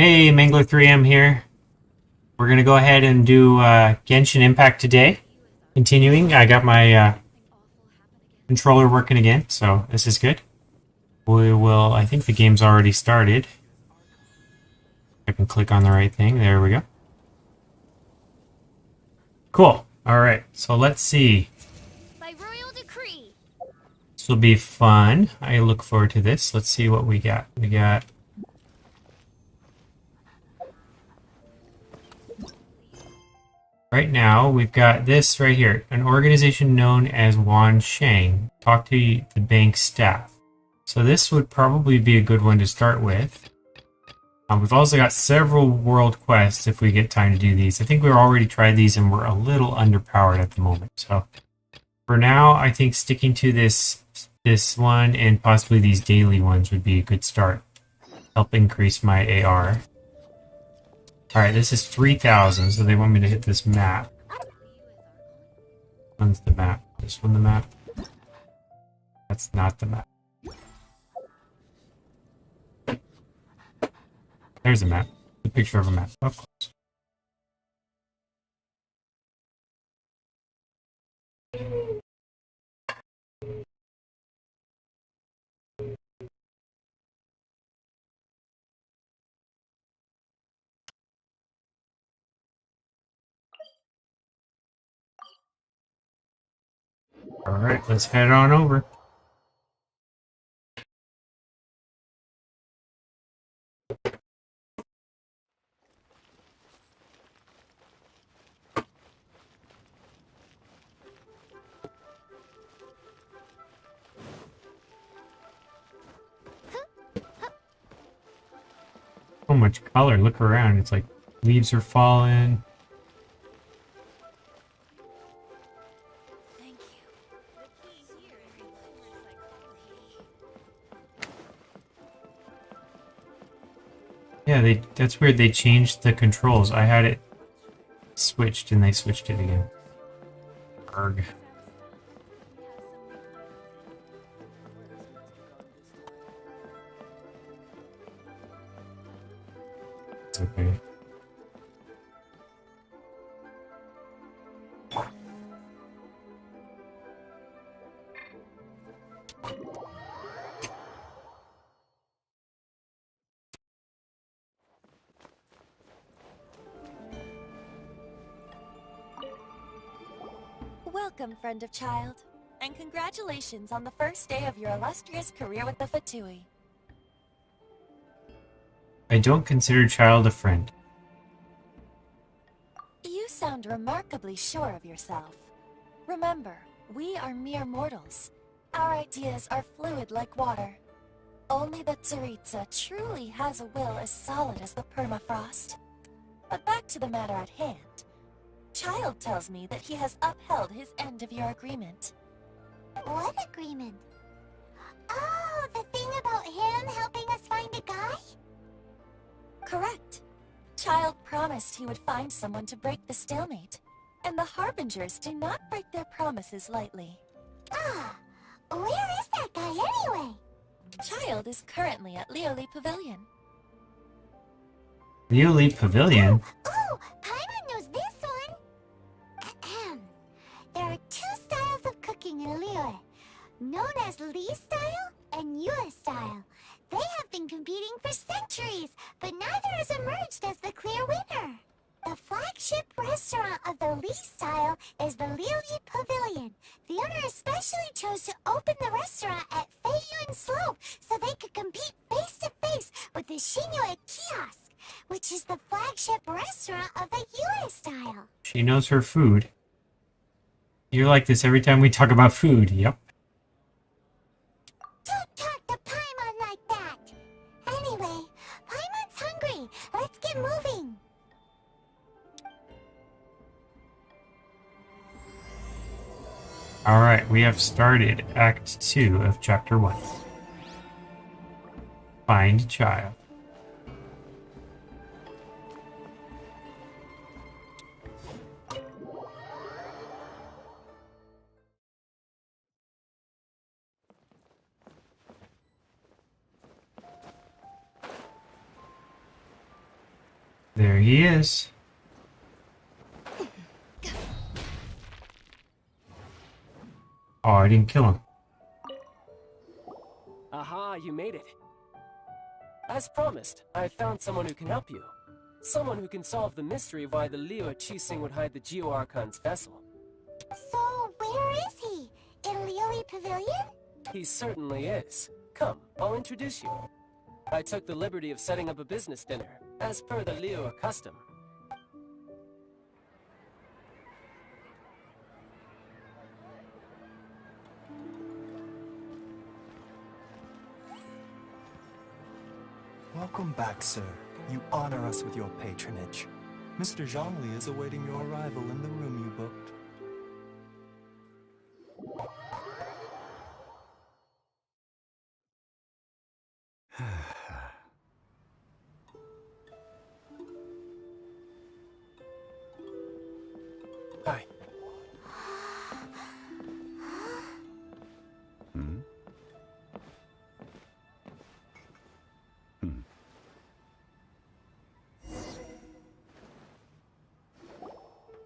Hey, Mangler3M here. We're going to go ahead and do Genshin Impact today. Continuing, I got my controller working again, so this is good. We will, I think the game's already started. I can click on the right thing. There we go. Cool. Alright, so let's see. By royal decree. This will be fun. I look forward to this. Let's see what we got. We got... Right now, we've got this right here. An organization known as Wan Shang. Talk to the bank staff. So this would probably be a good one to start with. We've also got several world quests if we get time to do these. I think we've already tried these and we're a little underpowered at the moment. So for now, I think sticking to this one and possibly these daily ones would be a good start. Help increase my AR. Alright, this is 3,000, so they want me to hit this map. One's the map. This one the map? That's not the map. There's a map. The picture of a map. Of course. Alright, let's head on over. So much color. Look around. It's like leaves are falling. Thank you. The key here is in Yeah, that's weird. They changed the controls. I had it switched and they switched it again. Arg. It's okay. Welcome, friend of Childe, and congratulations on the first day of your illustrious career with the Fatui. I don't consider Childe a friend. You sound remarkably sure of yourself. Remember, we are mere mortals. Our ideas are fluid like water. Only the Tsaritsa truly has a will as solid as the permafrost. But back to the matter at hand. Childe tells me that he has upheld his end of your agreement. What agreement? Oh, the thing about him helping us find a guy? Correct. Childe promised he would find someone to break the stalemate, and the Harbingers do not break their promises lightly. Ah, where is that guy anyway? Childe is currently at Liyue Pavilion. Liyue Pavilion? Oh, Paimon knows this one. Ahem. There are two styles of cooking in Liyue, known as Li style and Yue style. They have been competing for centuries, but neither has emerged as the clear winner. The flagship restaurant of the Li style is the Liyue Pavilion. The owner especially chose to open the restaurant at Feiyuan Slope so they could compete face to face with the Shinyo Kiosk, which is the flagship restaurant of the Yue style. She knows her food. You're like this every time we talk about food. Yep. Don't talk to Paimon like that! Anyway, Paimon's hungry. Let's get moving. Alright, we have started Act 2 of Chapter 1. Find Child. There he is. Oh, I didn't kill him. Aha, you made it. As promised, I found someone who can help you. Someone who can solve the mystery of why the Liyue Qixing would hide the Geo-Archon's vessel. So, where is he? In Liyue Pavilion? He certainly is. Come, I'll introduce you. I took the liberty of setting up a business dinner, as per the Liyue custom. Welcome back, sir. You honor us with your patronage. Mr. Zhongli is awaiting your arrival in the room you booked. Hi.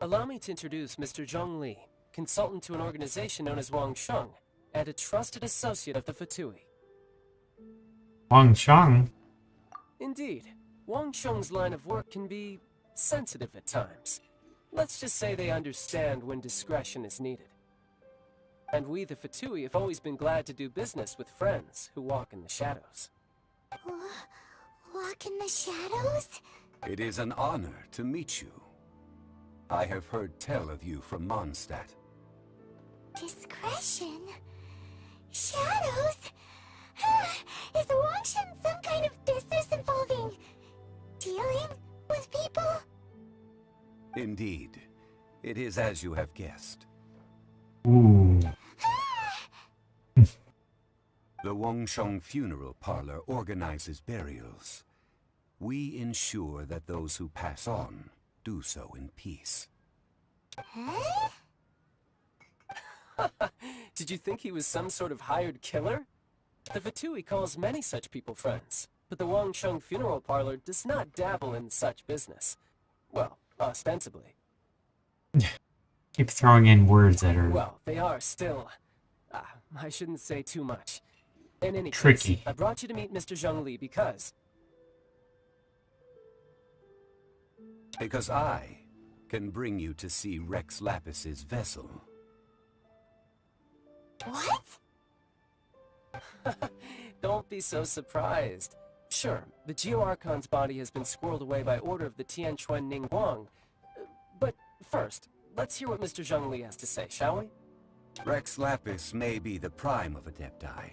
Allow me to introduce Mr. Zhong Li, consultant to an organization known as Wang Sheng, and a trusted associate of the Fatui. Wang Sheng? Indeed, Wang Sheng's line of work can be sensitive at times. Let's just say they understand when discretion is needed. And we, the Fatui, have always been glad to do business with friends who walk in the shadows. Walk in the shadows? It is an honor to meet you. I have heard tell of you from Mondstadt. Discretion? Shadows? Is Wangshan some kind of business involving dealing with people? Indeed. It is as you have guessed. Ooh. The Wangsheng Funeral Parlor organizes burials. We ensure that those who pass on do so in peace. Huh? Did you think he was some sort of hired killer? The Fatui calls many such people friends, but the Wangsheng Funeral Parlor does not dabble in such business. Well, ostensibly. Keep throwing in words that are Well, they are still... I shouldn't say too much. In any tricky. case, I brought you to meet Mr. Zhong Li because I can bring you to see Rex Lapis's vessel. What? Don't be so surprised. Sure, the Geo-Archon's body has been squirreled away by order of the Tianquan Ningguang. But first, let's hear what Mr. Zhong Li has to say, shall we? Rex Lapis may be the prime of Adepti,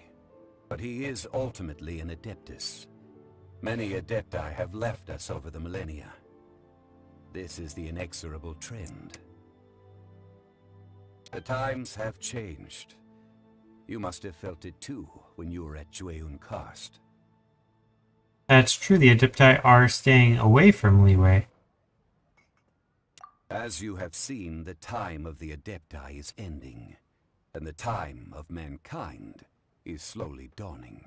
but he is ultimately an Adeptus. Many Adepti have left us over the millennia. This is the inexorable trend. The times have changed. You must have felt it too when you were at Jueyun Karst. That's true, the Adepti are staying away from Liyue. As you have seen, the time of the Adepti is ending, and the time of mankind is slowly dawning.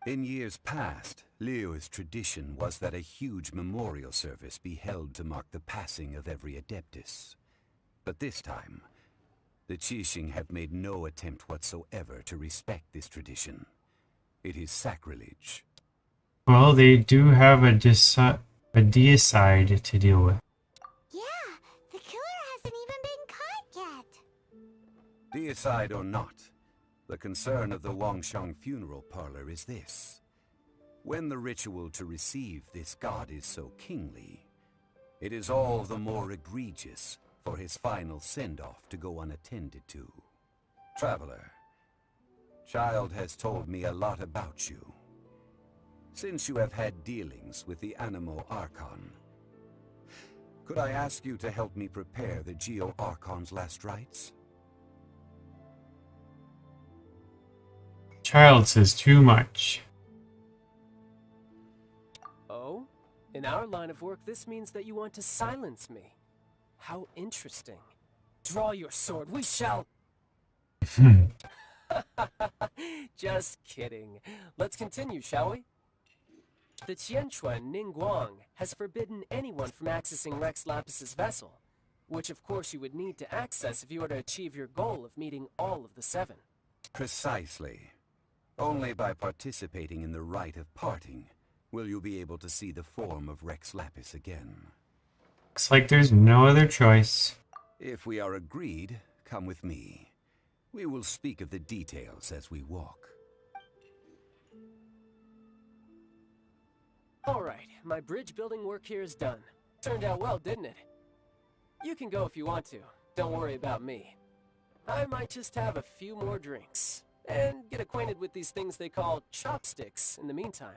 In years past, Liyue's tradition was that a huge memorial service be held to mark the passing of every Adeptus. But this time, the Qixing have made no attempt whatsoever to respect this tradition. It is sacrilege. Well, they do have a deicide to deal with. Yeah, the killer hasn't even been caught yet. Deicide or not, the concern of the Wangsheng Funeral Parlor is this. When the ritual to receive this god is so kingly, it is all the more egregious for his final send-off to go unattended to. Traveler, Childe has told me a lot about you. Since you have had dealings with the Animo Archon, could I ask you to help me prepare the Geo Archon's last rites? Childe says too much. Oh? In our line of work, this means that you want to silence me. How interesting. Draw your sword, we shall... Just kidding. Let's continue, shall we? The Qianquan Ningguang has forbidden anyone from accessing Rex Lapis's vessel, which of course you would need to access if you were to achieve your goal of meeting all of the 7. Precisely. Only by participating in the Rite of Parting will you be able to see the form of Rex Lapis again. Looks like there's no other choice. If we are agreed, come with me. We will speak of the details as we walk. Alright, my bridge building work here is done. Turned out well, didn't it? You can go if you want to. Don't worry about me. I might just have a few more drinks, and get acquainted with these things they call chopsticks in the meantime.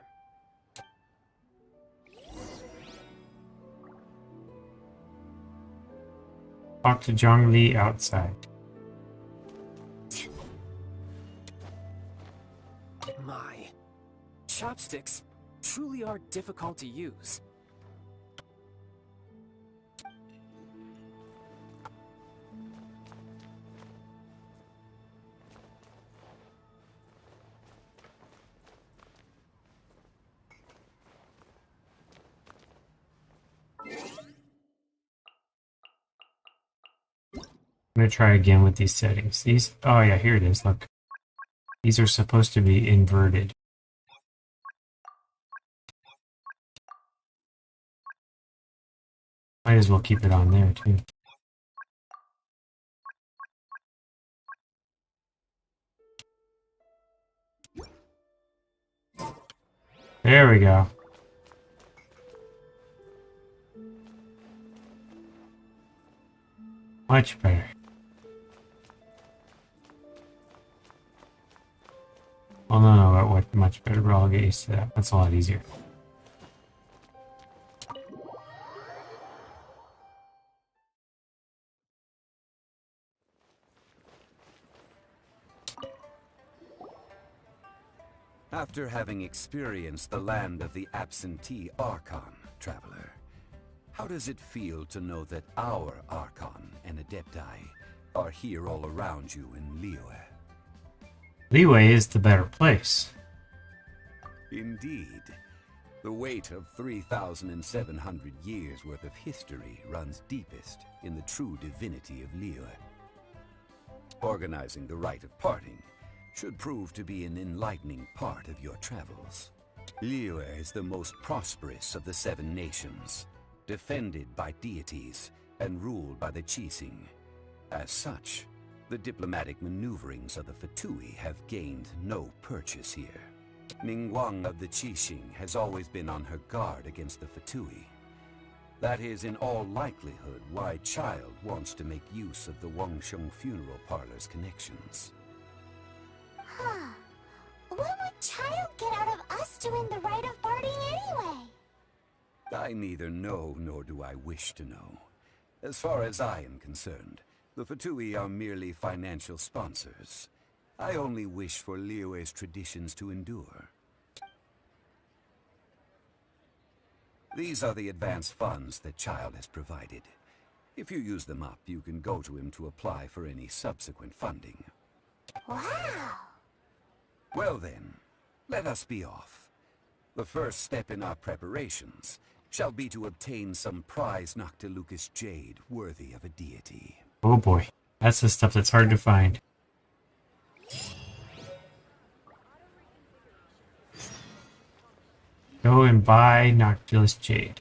Talk to Zhongli outside. My chopsticks truly are difficult to use. I'm gonna try again with these settings. These, oh yeah, here it is, look. These are supposed to be inverted. Might as well keep it on there too. There we go. Much better. Well, no, what much better, but I'll get used to that. That's a lot easier. After having experienced the land of the absentee Archon, traveler, how does it feel to know that our Archon and Adepti are here all around you in Liyue? Liyue is the better place. Indeed. The weight of 3,700 years worth of history runs deepest in the true divinity of Liyue. Organizing the Rite of Parting should prove to be an enlightening part of your travels. Liyue is the most prosperous of the 7 nations, defended by deities and ruled by the Qiqi. As such, the diplomatic maneuverings of the Fatui have gained no purchase here. Ningguang of the Qiqi has always been on her guard against the Fatui. That is in all likelihood why Childe wants to make use of the Wangsheng funeral parlor's connections. Huh. What would Childe get out of us doing the Rite of Parting anyway? I neither know nor do I wish to know. As far as I am concerned, the Fatui are merely financial sponsors. I only wish for Liyue's traditions to endure. These are the advance funds that Childe has provided. If you use them up, you can go to him to apply for any subsequent funding. Wow! Well then, let us be off. The first step in our preparations shall be to obtain some prized Noctilucous jade worthy of a deity. Oh boy, that's the stuff that's hard to find. Go and buy Noctilus Jade.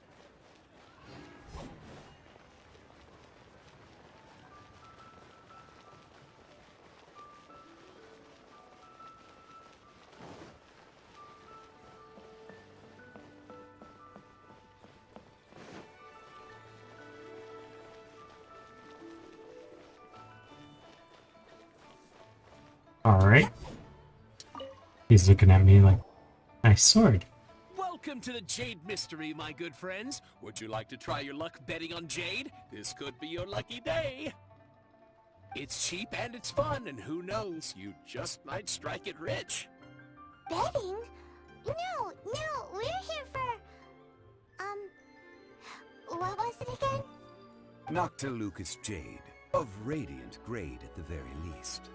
Alright. He's looking at me like, nice sword. Welcome to the Jade Mystery, my good friends. Would you like to try your luck betting on Jade? This could be your lucky day. It's cheap and it's fun, and who knows, you just might strike it rich. Betting? No, we're here for... what was it again? Noctilucous jade, of radiant grade at the very least.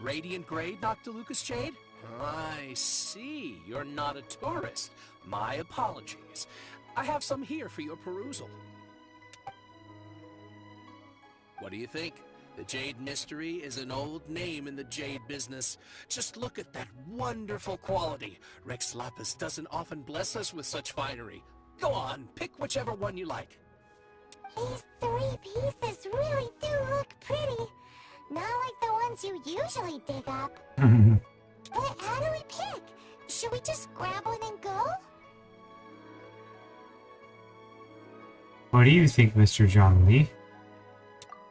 Radiant grade Noctilucous Jade? I see. You're not a tourist. My apologies. I have some here for your perusal. What do you think? The Jade Mystery is an old name in the jade business. Just look at that wonderful quality. Rex Lapis doesn't often bless us with such finery. Go on, pick whichever one you like. These 3 pieces really do look pretty. Not like the ones you usually dig up. But how do we pick? Should we just grab one and go? What do you think, Mr. Zhongli?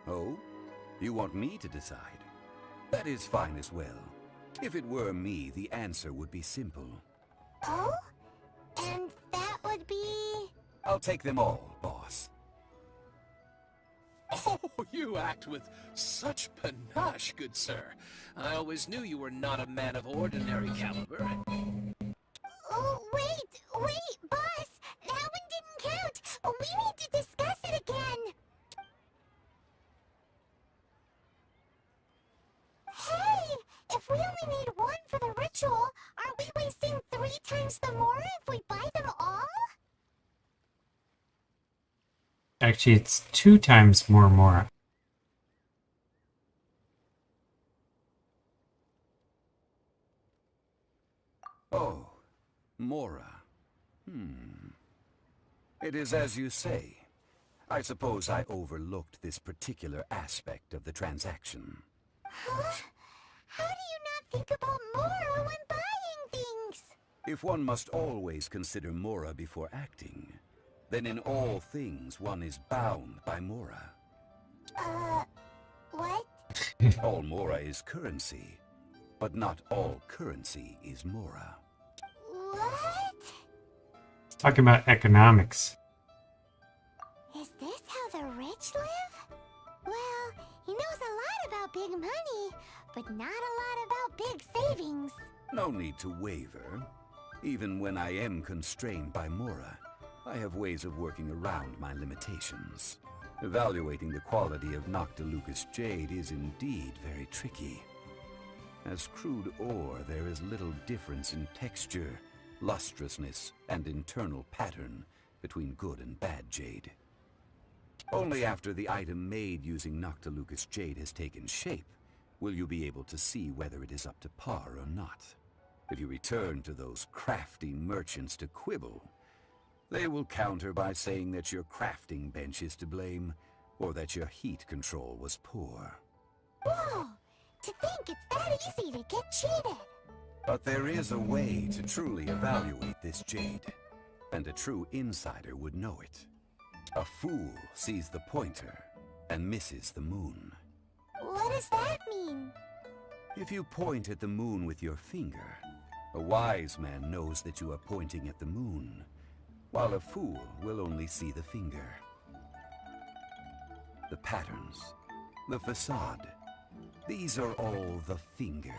Oh? You want me to decide? That is fine as well. If it were me, the answer would be simple. Oh? And that would be... I'll take them all, boss. Oh, you act with such panache, good sir. I always knew you were not a man of ordinary caliber. Oh, wait, boss! That one didn't count! We need to discuss it again! Hey! If we only need one for the ritual, aren't we wasting 3 times the Mora if we buy them all? Actually, it's 2 times more Mora. Oh, Mora. It is as you say. I suppose I overlooked this particular aspect of the transaction. Huh? How do you not think about Mora when buying things? If one must always consider Mora before acting, then in all things one is bound by Mora. What? All Mora is currency, but not all currency is Mora. What? Talking about economics. Is this how the rich live? Well, he knows a lot about big money, but not a lot about big savings. No need to waver. Even when I am constrained by Mora, I have ways of working around my limitations. Evaluating the quality of Noctilucous jade is indeed very tricky. As crude ore, there is little difference in texture, lustrousness, and internal pattern between good and bad jade. Only after the item made using Noctilucous jade has taken shape will you be able to see whether it is up to par or not. If you return to those crafty merchants to quibble, they will counter by saying that your crafting bench is to blame, or that your heat control was poor. Whoa! To think it's that easy to get cheated! But there is a way to truly evaluate this jade, and a true insider would know it. A fool sees the pointer and misses the moon. What does that mean? If you point at the moon with your finger, a wise man knows that you are pointing at the moon, while a fool will only see the finger. The patterns, the facade, these are all the finger.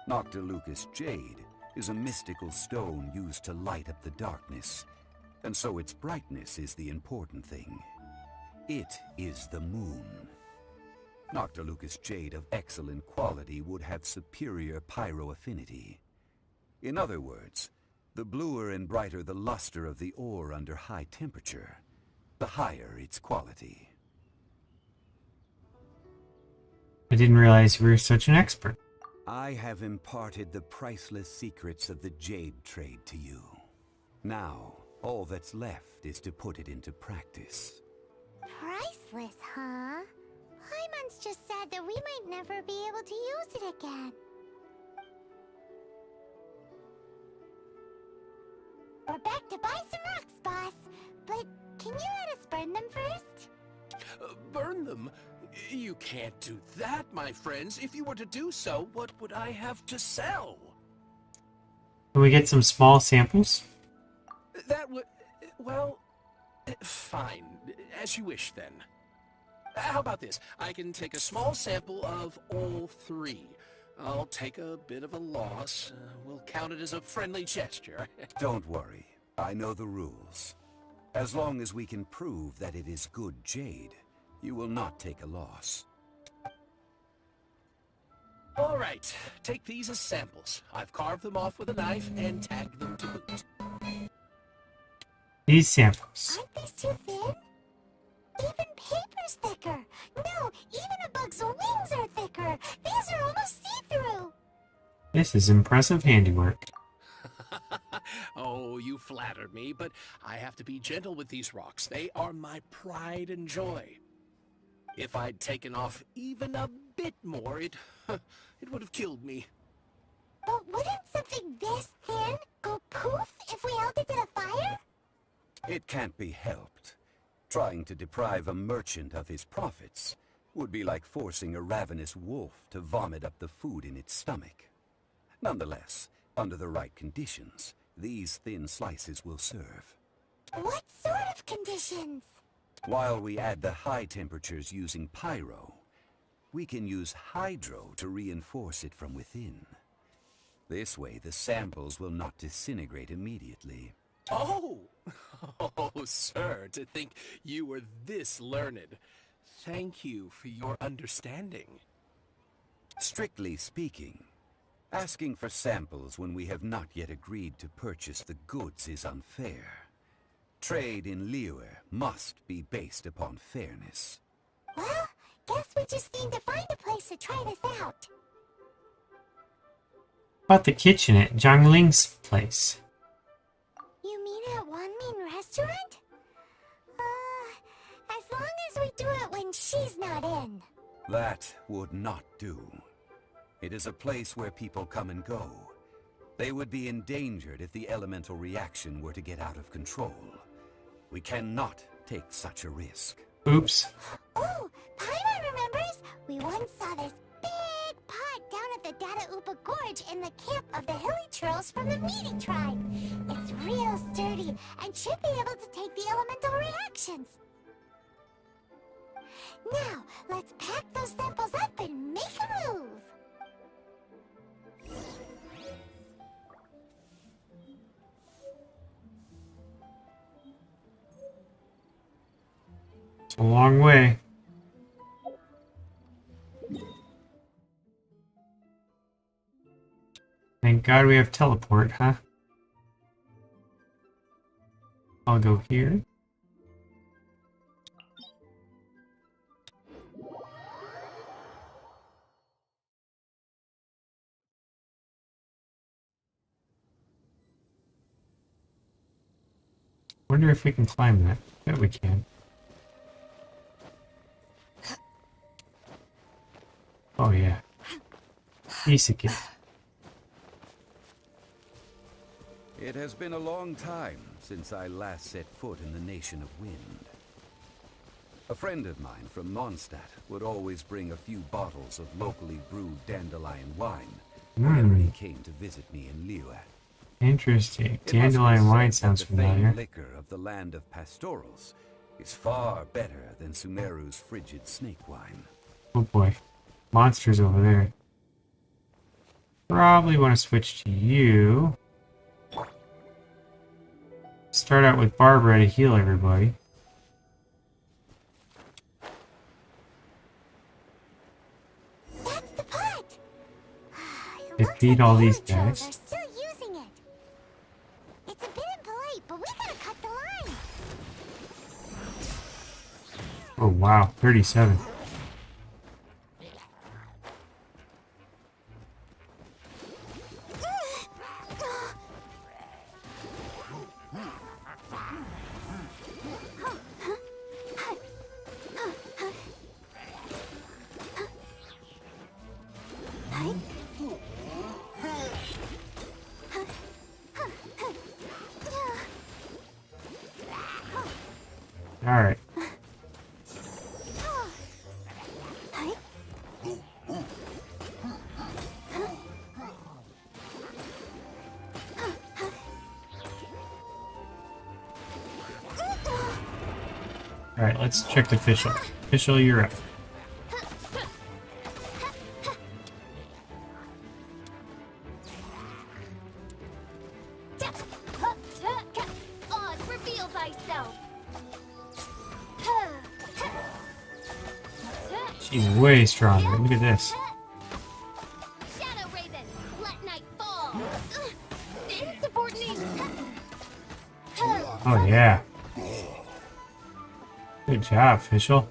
Noctilucous jade is a mystical stone used to light up the darkness, and so its brightness is the important thing. It is the moon. Noctilucous jade of excellent quality would have superior pyroaffinity. In other words, the bluer and brighter the luster of the ore under high temperature, the higher its quality. I didn't realize you were such an expert. I have imparted the priceless secrets of the jade trade to you. Now, all that's left is to put it into practice. Priceless, huh? Hyman's just said that we might never be able to use it again. We're back to buy some rocks, boss. But can you let us burn them first? Burn them? You can't do that, my friends. If you were to do so, what would I have to sell? Can we get some small samples? That would... well... fine. As you wish, then. How about this? I can take a small sample of all 3. I'll take a bit of a loss. We'll count it as a friendly gesture. Don't worry. I know the rules. As long as we can prove that it is good jade, you will not take a loss. All right, take these as samples. I've carved them off with a knife and tagged them to boot. These samples. Aren't these too thin? Even paper's thicker. No, even a bug's wings are thicker. These are almost see-through. This is impressive handiwork. Oh, you flatter me, but I have to be gentle with these rocks. They are my pride and joy. If I'd taken off even a bit more, it would have killed me. But wouldn't something this thin go poof if we held it to the fire? It can't be helped. Trying to deprive a merchant of his profits would be like forcing a ravenous wolf to vomit up the food in its stomach. Nonetheless, under the right conditions, these thin slices will serve. What sort of conditions? While we add the high temperatures using pyro, we can use hydro to reinforce it from within. This way, the samples will not disintegrate immediately. Oh! Oh, sir, to think you were this learned. Thank you for your understanding. Strictly speaking, asking for samples when we have not yet agreed to purchase the goods is unfair. Trade in Liyue must be based upon fairness. Well, guess we just need to find a place to try this out. About the kitchen at Zhang Ling's place. You mean at Wanmin Restaurant? As long as we do it when she's not in. That would not do. It is a place where people come and go. They would be endangered if the elemental reaction were to get out of control. We cannot take such a risk. Oops. Oh, Paimon remembers! We once saw this big pot down at the Data Upa Gorge in the camp of the hilly churls from the Meaty tribe. It's real sturdy and should be able to take the elemental reactions. Now, let's pack those samples up and make a move! It's a long way. Thank God we have teleport, huh? I'll go here. Wonder if we can climb that. Bet we can. Oh yeah. Qiqi. It has been a long time since I last set foot in the Nation of Wind. A friend of mine from Mondstadt would always bring a few bottles of locally brewed dandelion wine whenever he came to visit me in Liyue. Interesting. It must be Dandelion wine said sounds that the famed familiar. liquor of the land of pastorals is far better than Sumeru's frigid snake wine. Oh boy. Monsters over there. Probably want to switch to you. Start out with Barbara to heal everybody. That's the pot! Defeat all these the hilly guys. churls are still using it. It's a bit impolite, but we gotta cut the line. Oh wow, 37. Alright. Alright, let's check the official. Official, you're up. Oz, reveal thyself! She's way stronger. Look at this. Insubordinate. Oh yeah. Good job, official.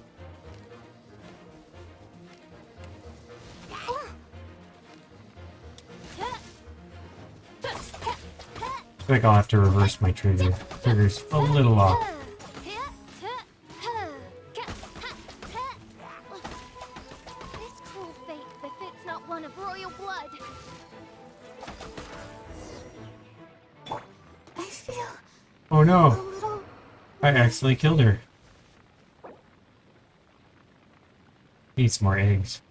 I feel like I'll have to reverse my trigger. Trigger's a little off. This cruel fate befits not one of royal blood. I feel Oh a no, little... I accidentally killed her. Need some more eggs.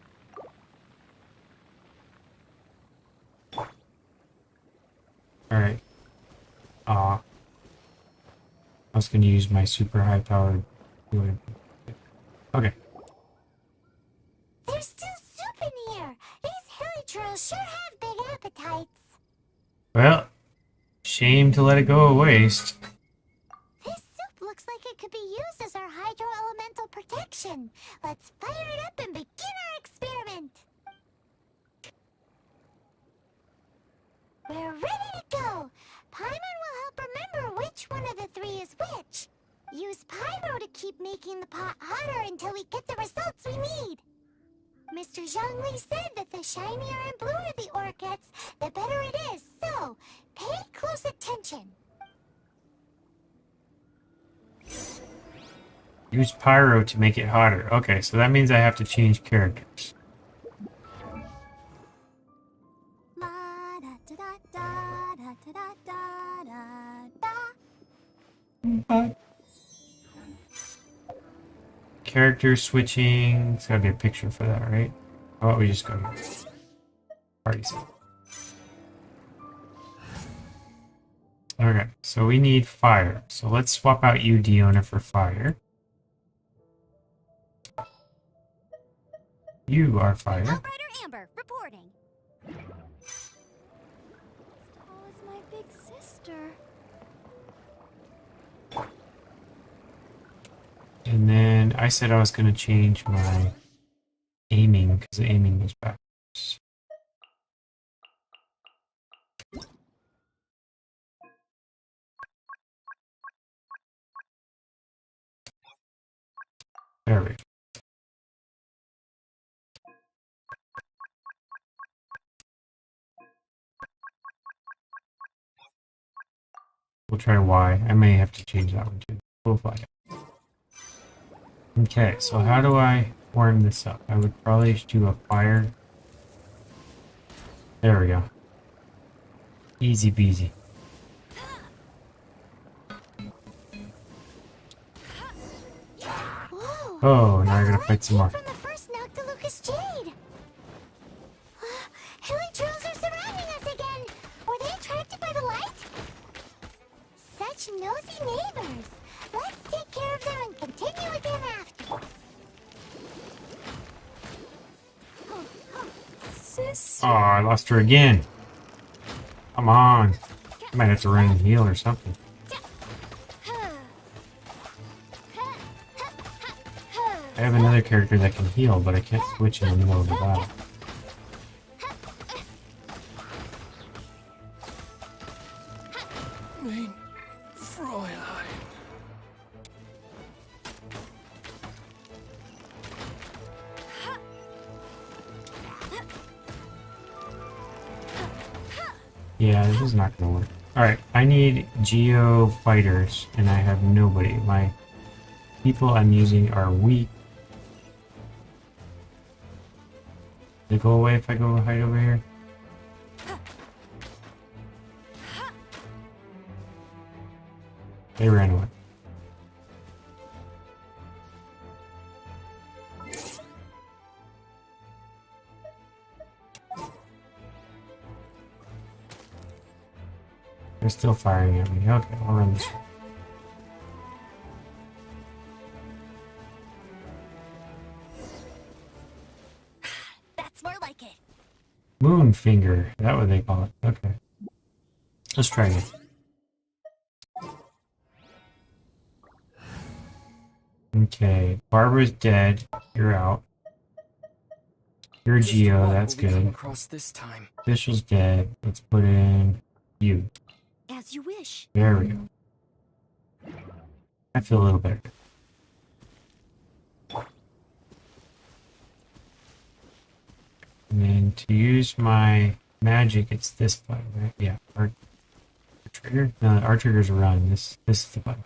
Alright. Aw. I was gonna use my super high powered. Okay. There's still soup in here. These hilly trolls sure have big appetites. Well, shame to let it go to waste. This soup looks like it could be used as our hydro-elemental protection. Let's fire it up and begin our experiment. We're ready to go. Paimon will help remember which one of the three is which. Use Pyro to keep making the pot hotter until we get the results we need. Mr. Zhongli said that the shinier and bluer the ore gets, the better it is. So, pay close attention. Use pyro to make it hotter. Okay, so that means I have to change characters. Character switching. There's gotta be a picture for that, right? How about we just go here? Party scene. Okay, so we need fire. So let's swap out you, Diona, for fire. You are fire. Outrider Amber, reporting. As tall as my big sister. And then I said I was going to change my aiming because the aiming was backwards. There we go. We'll try Y. I may have to change that one too. We'll find out. Okay, so how do I warm this up? I would probably do a fire. There we go. Easy peasy. Whoa! Oh, now I gotta fight some more. From the first Noctilucous Jade. Hilly trolls are surrounding us again. Were they attracted by the light? Such nosy neighbors. Let's take care of them and continue again after. Sister. Oh, I lost her again. Come on. I might have to run and heal or something. I have another character that can heal, but I can't switch in the middle of the battle. Mein Fräulein. Yeah, this is not gonna work. Alright, I need Geo fighters, and I have nobody. My people I'm using are weak. They go away if I go hide over here? They ran away. They're still firing at me. Okay, I'll run this way. That's more like it. Moon finger. Is that what they call it? Okay. Let's try it. Okay, Barbara's dead. You're out. You're Just Geo, what that's will we come good. across this time? Official's dead. Let's put in you. As you wish. There we go. I feel a little better. And then to use my magic, it's this button, right? Yeah. Our trigger? No, our trigger's run. This is the button.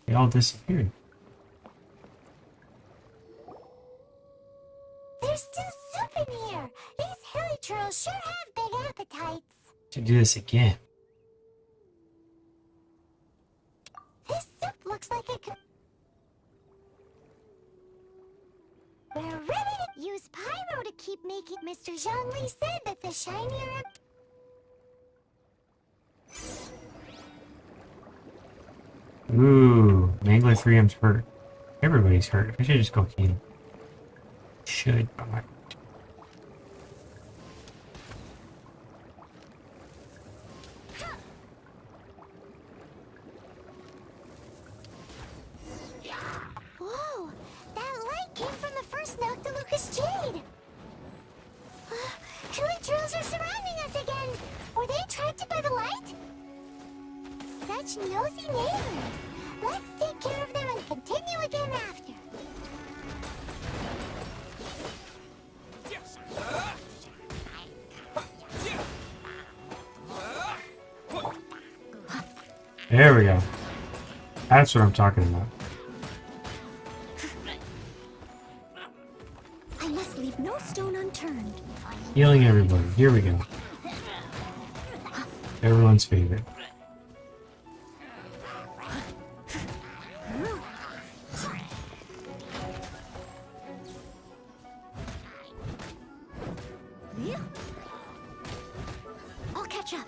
They all disappeared. There's still soup in here. These hilly churls sure have big appetites. To do this again. This soup looks like it could... We're ready to use pyro to keep making... Mr. Zhongli said that the shinier... Ooh, Mangler 3M's hurt. Everybody's hurt. I should just go heal. Should. Alright. Whoa! That light came from the first Noctilucous Jade! Hilly churls are surrounding us again! Were they attracted by the light? Such nosy neighbors! Let's take care of them and continue again after. There we go. That's what I'm talking about. I must leave no stone unturned. Healing everybody. Here we go. Everyone's favorite. I'll catch up.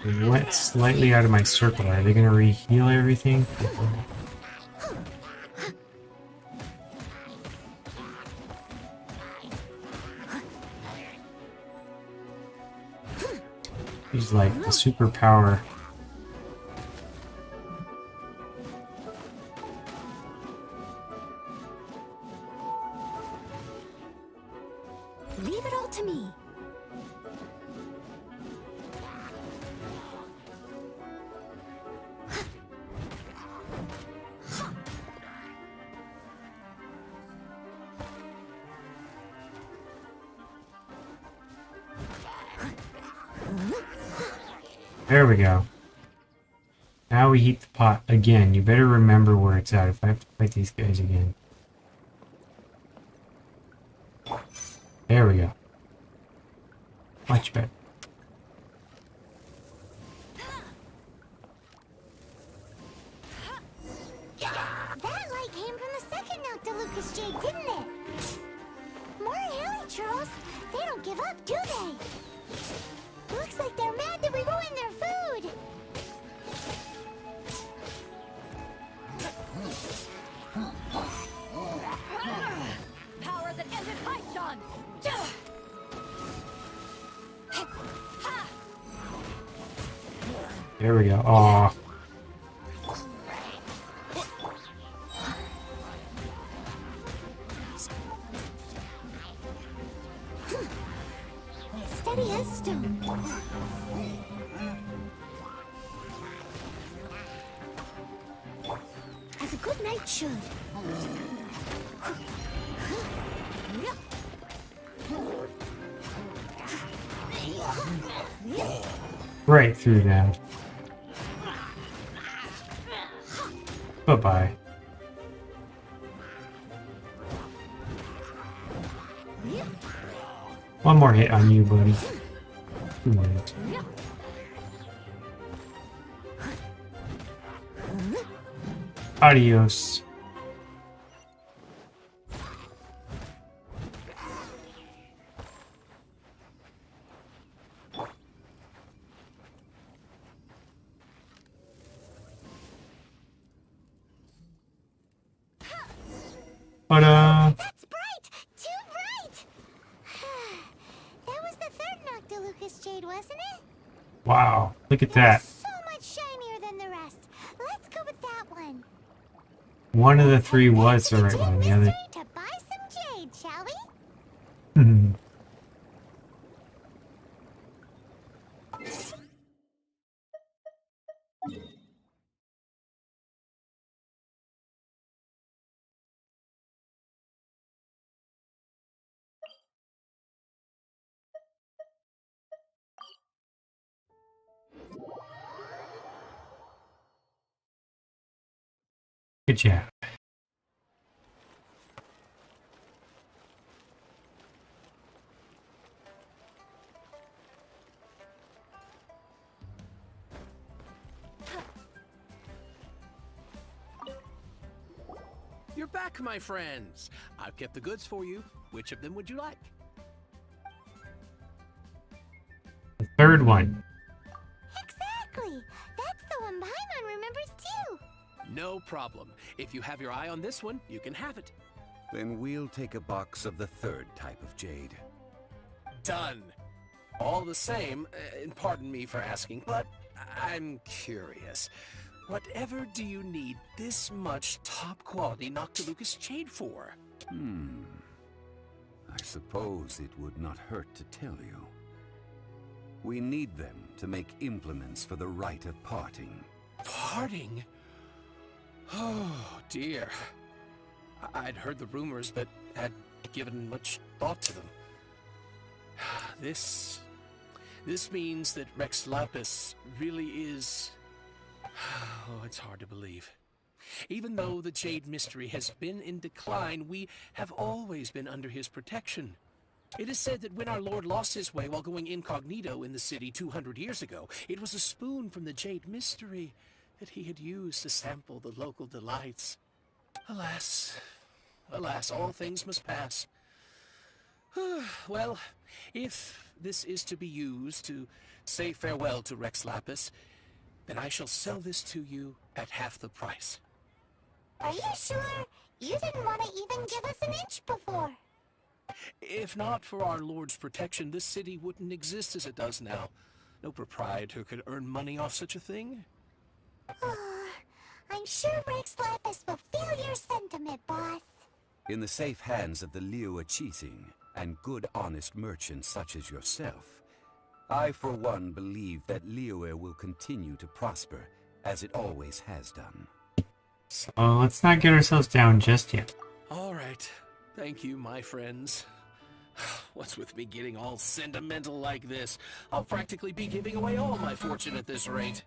They went slightly out of my circle. Are they going to re-heal everything? He's like the superpower. Leave it all to me. There we go. Now we heat the pot again. You better remember where it's at if I have to fight these guys again. There we go. Much better. That light came from the second Noctilucous Jade, didn't it? More hilly churls. They don't give up, do they? Looks like they're mad that we ruined their food. Power that ended Python! There we go. Aw. Steady as stone. As a good knight should. Right through that. Bye-bye. One more hit on you, buddy. 2 minutes. Adios. Ta-da! That's bright! Too bright! That was the third Noctilucous Jade, wasn't it? Wow, look at It was that. so much shinier than the rest. Let's go with that one. One of the Let's three head back was to the the right Jade one. The Mystery other. to buy some jade, shall we? Good job. You're back, my friends. I've kept the goods for you. Which of them would you like? The third one. Exactly. That's the one Paimon remembers too. No problem. If you have your eye on this one, you can have it. Then we'll take a box of the third type of jade. Done. All the same, and pardon me for asking, but I'm curious. Whatever do you need this much top-quality Noctilucous jade for? I suppose it would not hurt to tell you. We need them to make implements for the Rite of Parting. Parting? Oh, dear. I'd heard the rumors, but had given much thought to them. This means that Rex Lapis really is... Oh, it's hard to believe. Even though the Jade Mystery has been in decline, we have always been under his protection. It is said that when our Lord lost his way while going incognito in the city 200 years ago, it was a spoon from the Jade Mystery that he had used to sample the local delights. Alas, alas, all things must pass. Well, if this is to be used to say farewell to Rex Lapis, then I shall sell this to you at half the price. Are you sure? You didn't want to even give us an inch before. If not for our Lord's protection, this city wouldn't exist as it does now. No proprietor could earn money off such a thing. I'm sure Rex Lapis will feel your sentiment, boss. In the safe hands of the Liyue and good honest merchants such as yourself, I for one believe that Liyue will continue to prosper as it always has done. So let's not get ourselves down just yet. All right. Thank you, my friends. What's with me getting all sentimental like this? I'll practically be giving away all my fortune at this rate.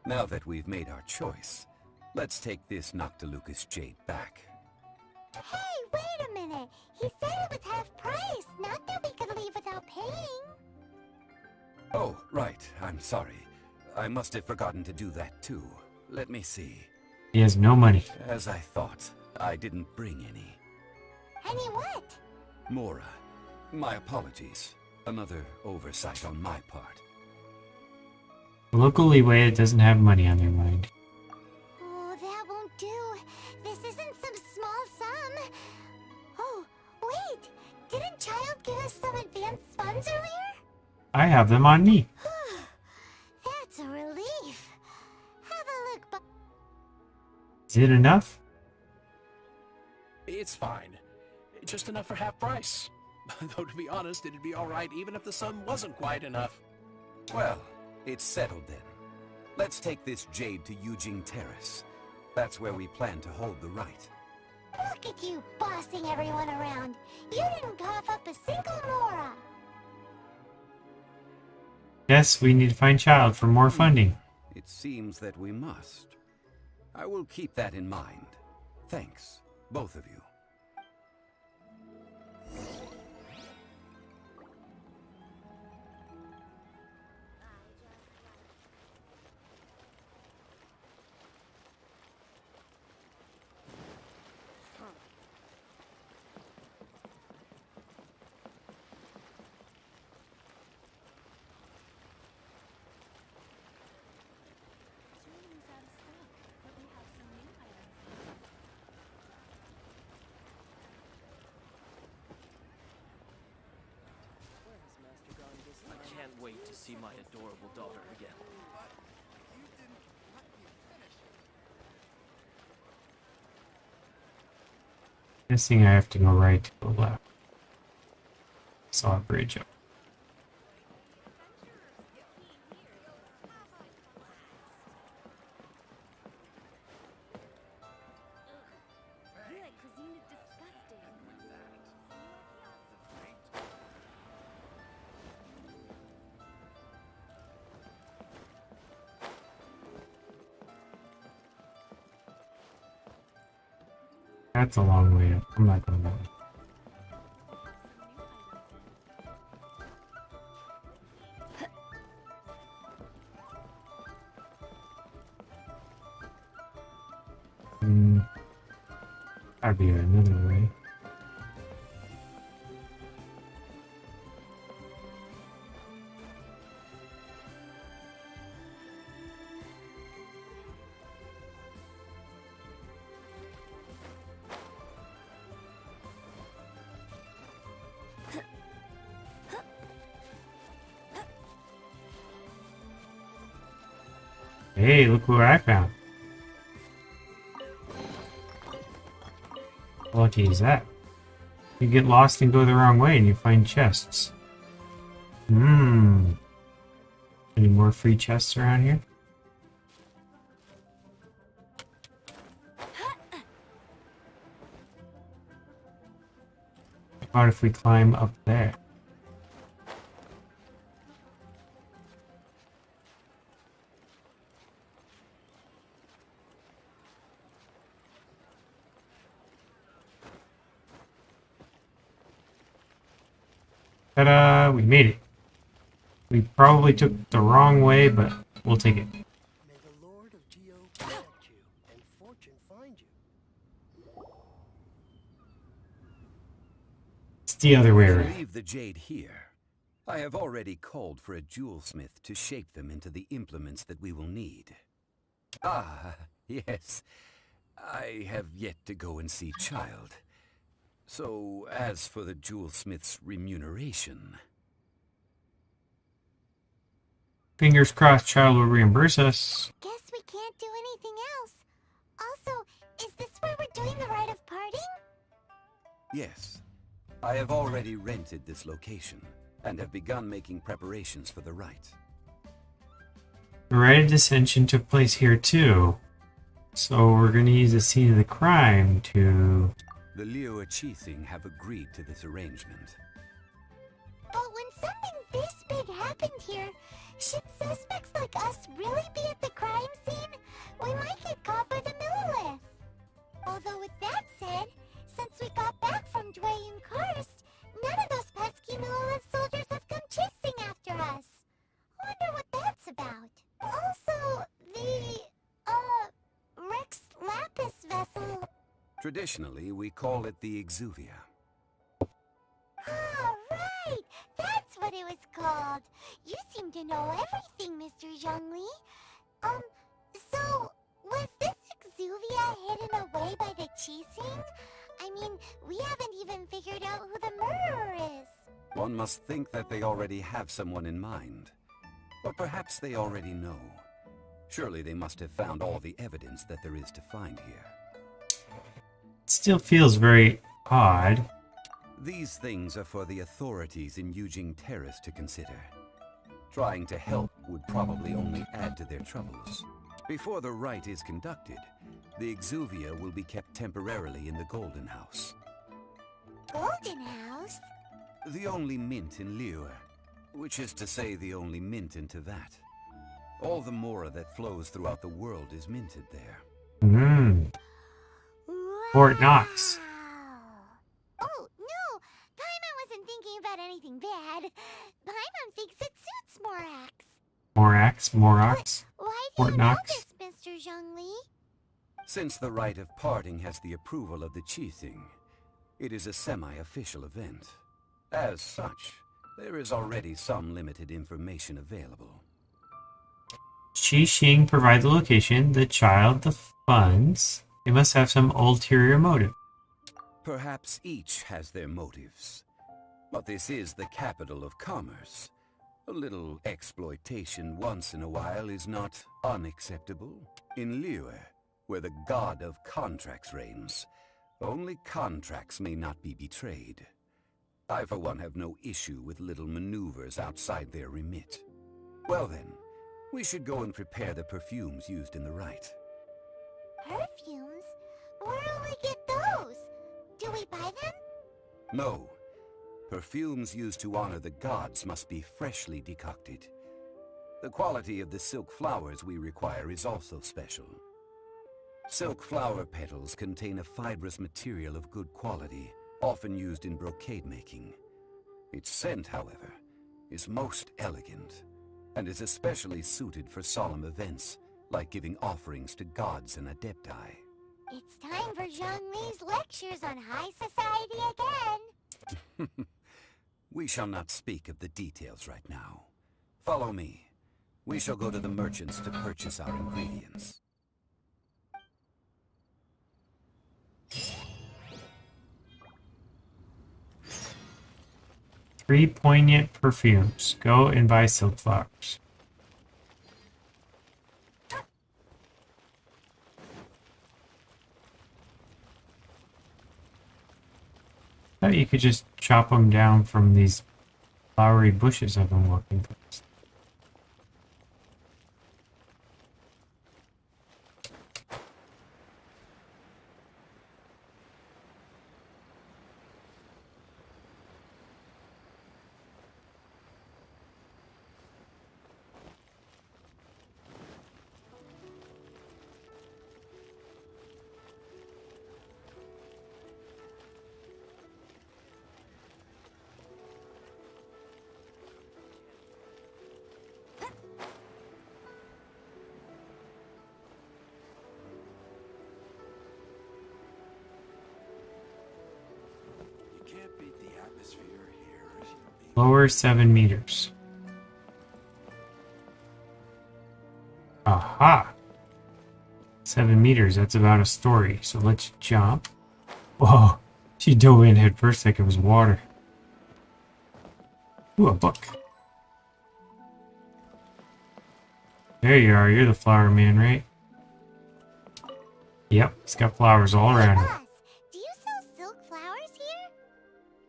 Now that we've made our choice, let's take this Noctilucous jade back. Hey, wait a minute. He said it was half price, not that we could leave without paying. Oh, right. I'm sorry. I must have forgotten to do that too. Let me see. He has no money. As I thought, I didn't bring any. Any what? Mora, my apologies. Another oversight on my part. The local Liyue doesn't have money on their mind. Oh, that won't do. This isn't some small sum. Oh, wait. Didn't Childe give us some advanced funds earlier? I have them on me. That's a relief. Have a look, but Is it enough? It's fine. Just enough for half price. Though to be honest, it'd be alright even if the sum wasn't quite enough. Well, it's settled then. Let's take this jade to Yujing Terrace. That's where we plan to hold the rite. look at you bossing everyone around. You didn't cough up a single Mora. Yes, we need to find Childe for more funding. It seems that we must. I will keep that in mind. Thanks, both of you. wait to see my adorable daughter again. Guessing I have to go right to the left. Saw a bridge up. That's a long way up. I'm not going that way. Gotta be another way. Hey, look what I found. How lucky is that? You get lost and go the wrong way and you find chests. Any more free chests around here? How about if we climb up there? Ta-da! We made it. We probably took the wrong way, but we'll take it. May the Lord of Geo protect you and fortune find you. It's the other way To around. leave the jade here, I have already called for a jewelsmith to shape them into the implements that we will need. Ah, yes. I have yet to go and see Childe. So, as for the jewelsmith's remuneration... Fingers crossed Childe will reimburse us. Guess we can't do anything else. Also, is this where we're doing the Rite of Parting? Yes. I have already rented this location, and have begun making preparations for the rite. The rite of dissension took place here too. So we're gonna use the scene of the crime to... The Liyue Qiqi have agreed to this arrangement. But when something this big happened here, should suspects like us really be at the crime scene? We might get caught by the Millilith. Although with that said, since we got back from Dwayne Karst, none of those pesky Millilith soldiers have come chasing after us. Wonder what that's about. Also, the, Rex Lapis vessel. Traditionally, we call it the Exuvia. Ah, right! That's what it was called. You seem to know everything, Mr. Zhongli. So, was this Exuvia hidden away by the Qixing? I mean, we haven't even figured out who the murderer is. One must think that they already have someone in mind. Or perhaps they already know. Surely they must have found all the evidence that there is to find here. It still feels very odd. These things are for the authorities in Yujing Terrace to consider. Trying to help would probably only add to their troubles. Before the rite is conducted, the Exuvia will be kept temporarily in the Golden House. Golden House? The only mint in Liyue, which is to say the only mint in Tevat. All the mora that flows throughout the world is minted there. Fort Knox. Wow. Oh, no! Paimon wasn't thinking about anything bad. Paimon thinks it suits Morax. Morax? Why do Fort you know Knox? this, Mr. Zhongli? Since the Rite of Parting has the approval of the Qiqi, it is a semi-official event. As such, there is already some limited information available. Qixing provide the location, the Childe the funds. They must have some ulterior motive. Perhaps each has their motives. But this is the capital of commerce. A little exploitation once in a while is not unacceptable. In Liyue, where the god of contracts reigns, only contracts may not be betrayed. I, for one, have no issue with little maneuvers outside their remit. Well then, we should go and prepare the perfumes used in the rite. Perfumes? Where will we get those? Do we buy them? No. Perfumes used to honor the gods must be freshly decocted. The quality of the silk flowers we require is also special. Silk flower petals contain a fibrous material of good quality, often used in brocade making. Its scent, however, is most elegant, and is especially suited for solemn events, like giving offerings to gods and adepti. It's time for Zhongli's lectures on high society again. We shall not speak of the details right now. Follow me. We shall go to the merchants to purchase our ingredients. 3 poignant perfumes. Go and buy silk flowers. I thought you could just chop them down from these flowery bushes I've been walking past. Lower 7 meters. Aha! 7 meters, that's about a story. So let's jump. Whoa! She dove in head first like it was water. Ooh, a book. There you are, you're the flower man, right? Yep, it's got flowers all around it. Boss, do you sell silk flowers here?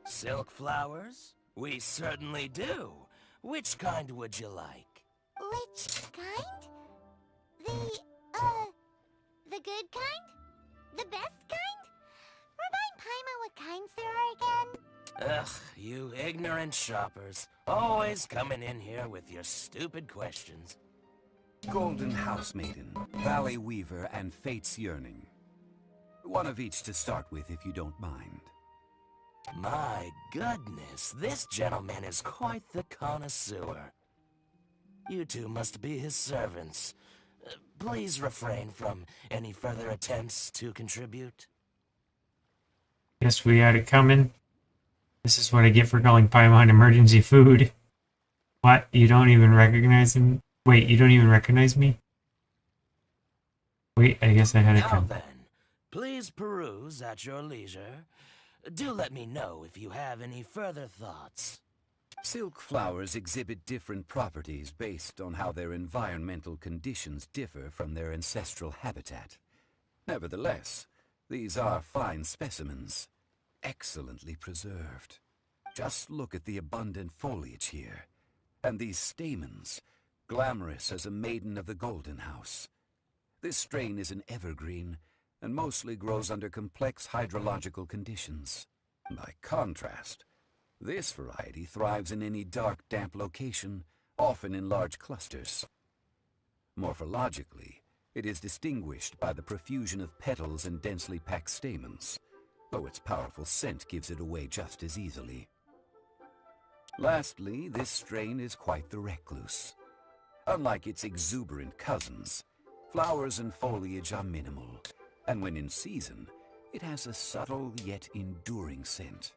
Silk flowers? We certainly do. Which kind would you like? Which kind? The good kind? The best kind? Remind Paimon what kinds there are again. Ugh, you ignorant shoppers. Always coming in here with your stupid questions. Golden Housemaiden, Valley Weaver, and Fate's Yearning. One of each to start with, if you don't mind. My goodness, this gentleman is quite the connoisseur. You two must be his servants. Please refrain from any further attempts to contribute. Guess we had it coming. This is what I get for calling Paimon emergency food. What? You don't even recognize him? Wait, you don't even recognize me? Wait, I guess I had it Now coming. then, please peruse at your leisure. Do let me know if you have any further thoughts. Silk flowers exhibit different properties based on how their environmental conditions differ from their ancestral habitat. Nevertheless, these are fine specimens, excellently preserved. Just look at the abundant foliage here, and these stamens, glamorous as a maiden of the Golden House. This strain is an evergreen, and mostly grows under complex hydrological conditions. By contrast, this variety thrives in any dark, damp location, often in large clusters. Morphologically, it is distinguished by the profusion of petals and densely packed stamens, though its powerful scent gives it away just as easily. Lastly, this strain is quite the recluse. Unlike its exuberant cousins, flowers and foliage are minimal, and when in season, it has a subtle yet enduring scent.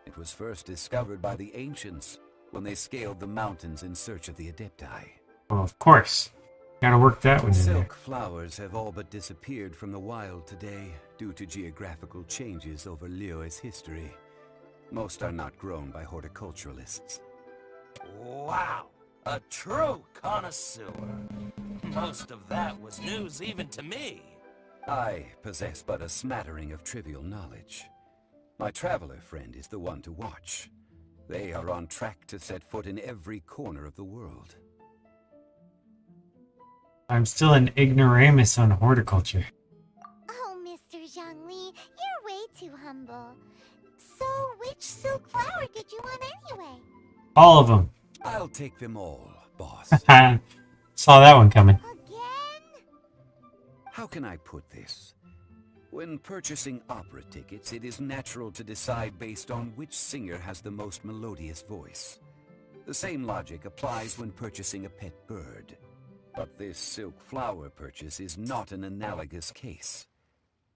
It was first discovered by the ancients when they scaled the mountains in search of the adepti. Well, of course. Gotta work that one in there. Silk flowers have all but disappeared from the wild today due to geographical changes over Liyue's history. Most are not grown by horticulturalists. Wow, a true connoisseur. Most of that was news even to me. I possess but a smattering of trivial knowledge. My traveler friend is the one to watch. They are on track to set foot in every corner of the world. I'm still an ignoramus on horticulture. Oh, Mr. Zhongli, you're way too humble. So, which silk flower did you want anyway? All of them. I'll take them all, boss. Saw that one coming. Again? How can I put this? When purchasing opera tickets, it is natural to decide based on which singer has the most melodious voice. The same logic applies when purchasing a pet bird. But this silk flower purchase is not an analogous case.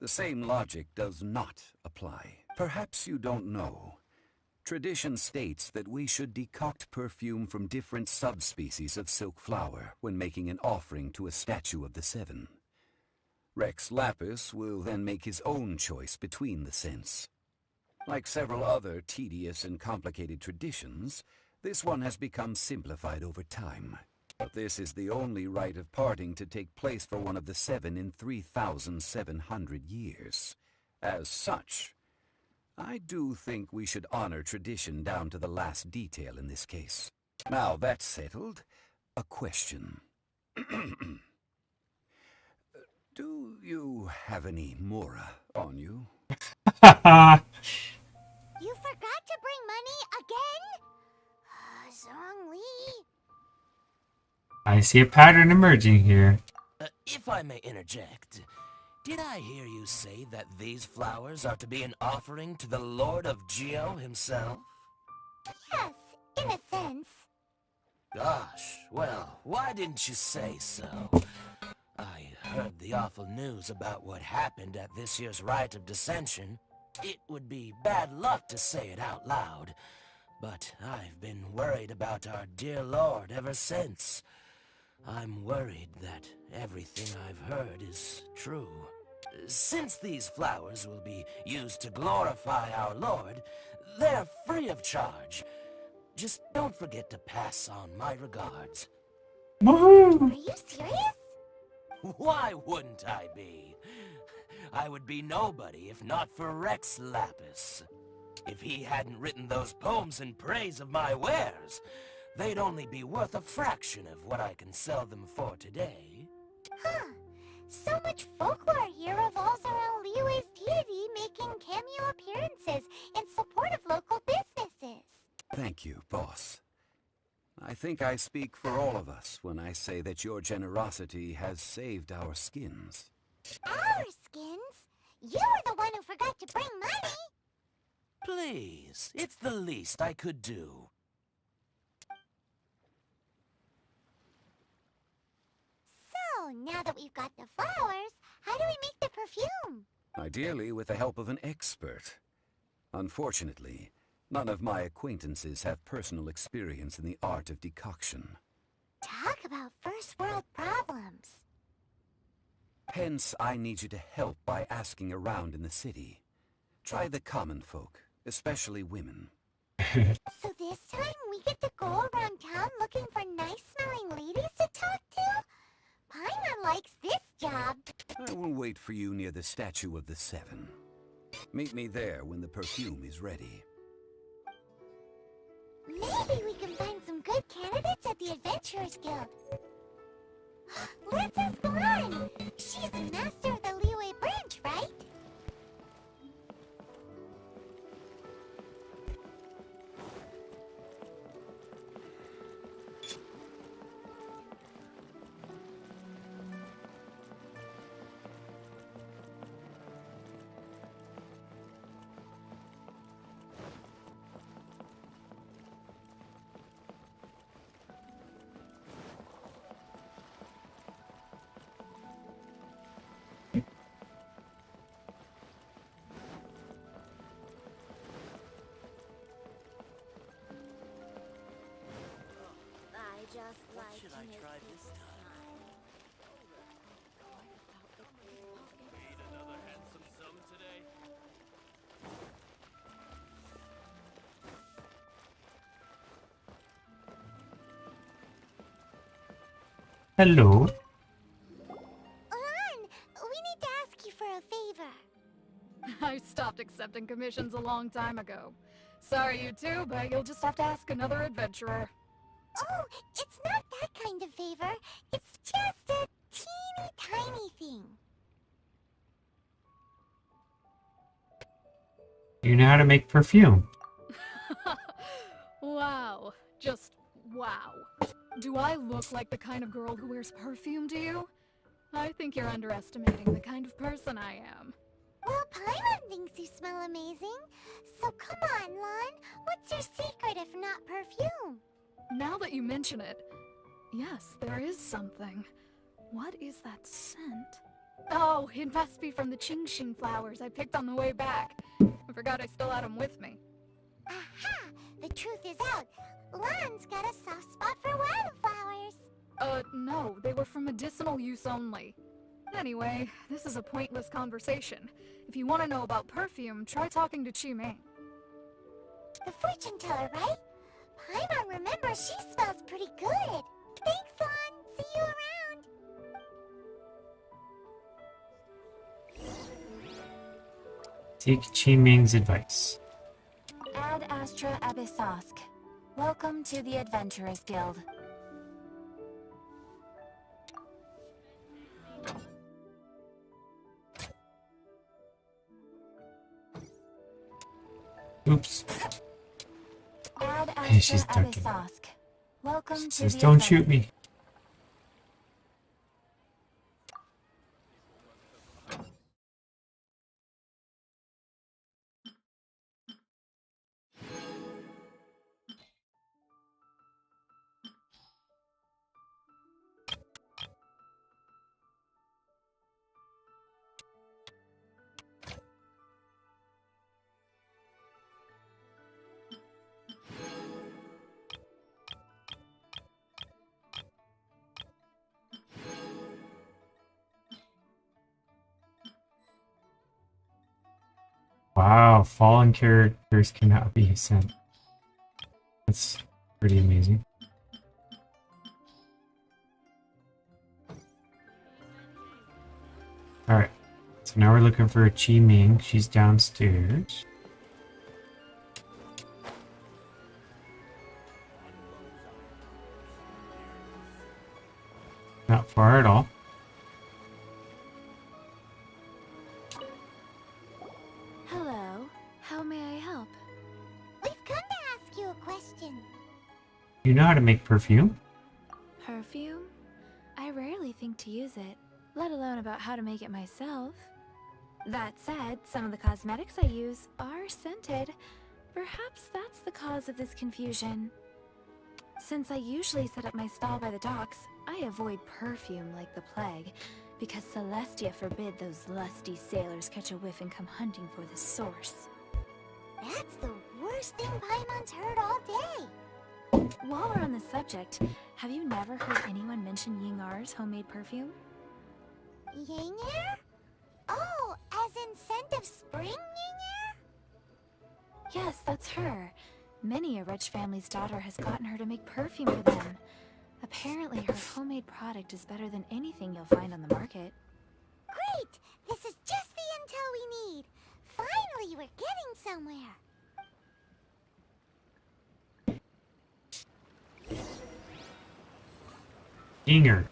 The same logic does not apply. Perhaps you don't know. Tradition states that we should decoct perfume from different subspecies of silk flower when making an offering to a statue of the seven. Rex Lapis will then make his own choice between the scents. Like several other tedious and complicated traditions, this one has become simplified over time. But this is the only rite of parting to take place for one of the seven in 3,700 years. As such, I do think we should honor tradition down to the last detail in this case. Now that's settled, a question. Do you have any Mora on you? You forgot to bring money again? Zhongli. I see a pattern emerging here. If I may interject, did I hear you say that these flowers are to be an offering to the Lord of Geo himself? Yes, in a sense. Gosh, well, why didn't you say so? I heard the awful news about what happened at this year's Rite of Dissension. It would be bad luck to say it out loud, but I've been worried about our dear Lord ever since. I'm worried that everything I've heard is true. Since these flowers will be used to glorify our Lord, they're free of charge. Just don't forget to pass on my regards. Woohoo! Are you serious? Why wouldn't I be? I would be nobody if not for Rex Lapis. If he hadn't written those poems in praise of my wares, they'd only be worth a fraction of what I can sell them for today. Huh. So much folklore here revolves around Liyue's deity making cameo appearances in support of local businesses. Thank you, boss. I think I speak for all of us when I say that your generosity has saved our skins. Our skins? You were the one who forgot to bring money! Please, it's the least I could do. So, now that we've got the flowers, how do we make the perfume? Ideally with the help of an expert. Unfortunately, none of my acquaintances have personal experience in the art of decoction. Talk about first world problems. Hence, I need you to help by asking around in the city. Try the common folk, especially women. So this time we get to go around town looking for nice-smelling ladies to talk to? Paimon likes this job. I will wait for you near the statue of the seven. Meet me there when the perfume is ready. Maybe we can find some good candidates at the Adventurers Guild. Let's ask Lauren. She's the master of the Liyue branch, right? What should I try this time? Need another handsome sum today? Hello. Lan, we need to ask you for a favor. I stopped accepting commissions a long time ago. Sorry, you two, but you'll just have to ask another adventurer. Oh, it's not that kind of favor. It's just a teeny tiny thing. You know how to make perfume. Wow. Just wow. Do I look like the kind of girl who wears perfume to you? I think you're underestimating the kind of person I am. Well, Paimon thinks you smell amazing. So come on, Lan. What's your secret if not perfume? Now that you mention it, yes, there is something. What is that scent? Oh, it must be from the Qingxin flowers I picked on the way back. I forgot I still had them with me. Aha! The truth is out. Lan's got a soft spot for wildflowers. No, they were for medicinal use only. Anyway, this is a pointless conversation. If you want to know about perfume, try talking to Qiming. The fortune teller, right? Paimon remembers she smells pretty good. Thanks, Lan. See you around. Take Qiming's advice. Ad Astra Abyssosk. Welcome to the Adventurers Guild. Oops. Ad Hey, she's Astra ducking. Abyssosk. Welcome She to says, the don't shoot me. Wow, fallen characters cannot be sent. That's pretty amazing. Alright, so now we're looking for Qiming. She's downstairs. Not far at all. Hello. How may I help? We've come to ask you a question. You know how to make perfume? Perfume? I rarely think to use it, let alone about how to make it myself. That said, some of the cosmetics I use are scented. Perhaps that's the cause of this confusion. Since I usually set up my stall by the docks, I avoid perfume like the plague, because Celestia forbid those lusty sailors catch a whiff and come hunting for the source. That's the worst thing Paimon's heard all day. While we're on the subject, have you never heard anyone mention Yingar's homemade perfume? Yinger? Oh, as in scent of spring Yinger? Yes, that's her. Many a rich family's daughter has gotten her to make perfume for them. Apparently, her homemade product is better than anything you'll find on the market. Great! This is just the intel we need. Finally, we're getting somewhere. Inger.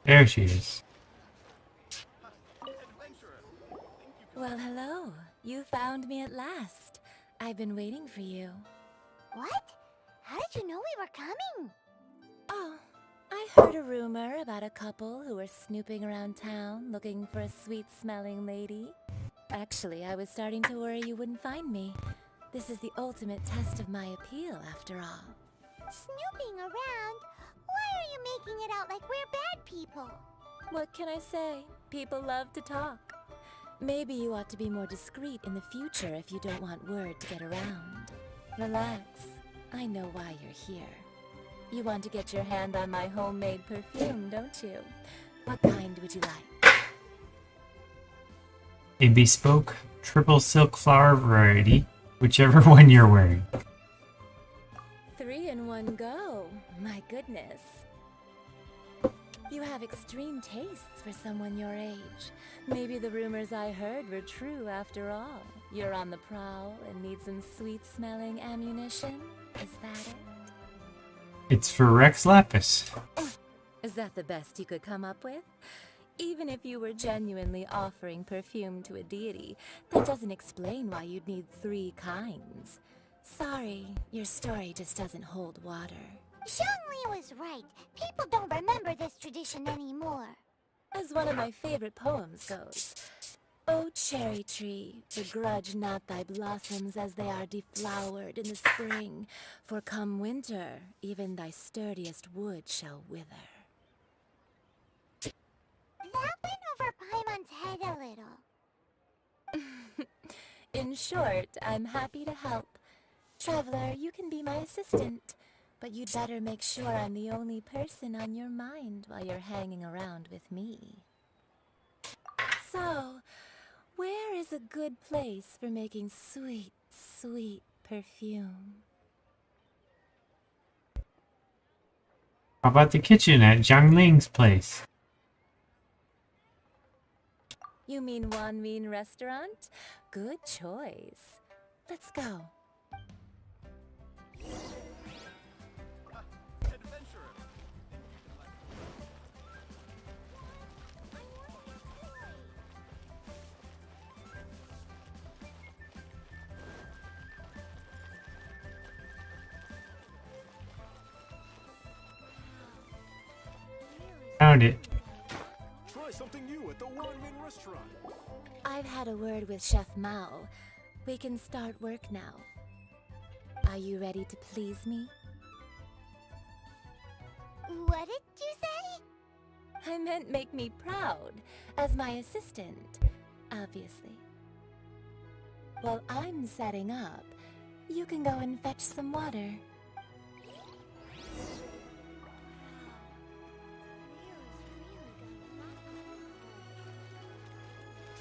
There she is. Well, hello. You found me at last. I've been waiting for you. What? How did you know we were coming? Oh, I heard a rumor about a couple who were snooping around town looking for a sweet-smelling lady. Actually, I was starting to worry you wouldn't find me. This is the ultimate test of my appeal, after all. snooping around. Why are you making it out like we're bad people? What can I say? People love to talk. Maybe you ought to be more discreet in the future if you don't want word to get around. Relax. I know why you're here. You want to get your hand on my homemade perfume, don't you? What kind would you like? A bespoke triple silk flower variety, whichever one you're wearing. 3 in one go. My goodness. You have extreme tastes for someone your age. Maybe the rumors I heard were true after all. You're on the prowl and need some sweet-smelling ammunition? Is that it? It's for Rex Lapis. Is that the best you could come up with? Even if you were genuinely offering perfume to a deity, that doesn't explain why you'd need 3 kinds. Sorry, your story just doesn't hold water. Zhongli was right. People don't remember this tradition anymore. As one of my favorite poems goes, O cherry tree, begrudge not thy blossoms as they are deflowered in the spring, for come winter, even thy sturdiest wood shall wither. That went over Paimon's head a little. In short, I'm happy to help. Traveler, you can be my assistant, but you'd better make sure I'm the only person on your mind while you're hanging around with me. So, where is a good place for making sweet, sweet perfume? How about the kitchen at Zhang Ling's place? You mean Wan Min Restaurant? Good choice. Let's go. Found it. Try something new at the Wan Min restaurant. I've had a word with Chef Mao. We can start work now. Are you ready to please me? What did you say? I meant make me proud, as my assistant, obviously. While I'm setting up, you can go and fetch some water.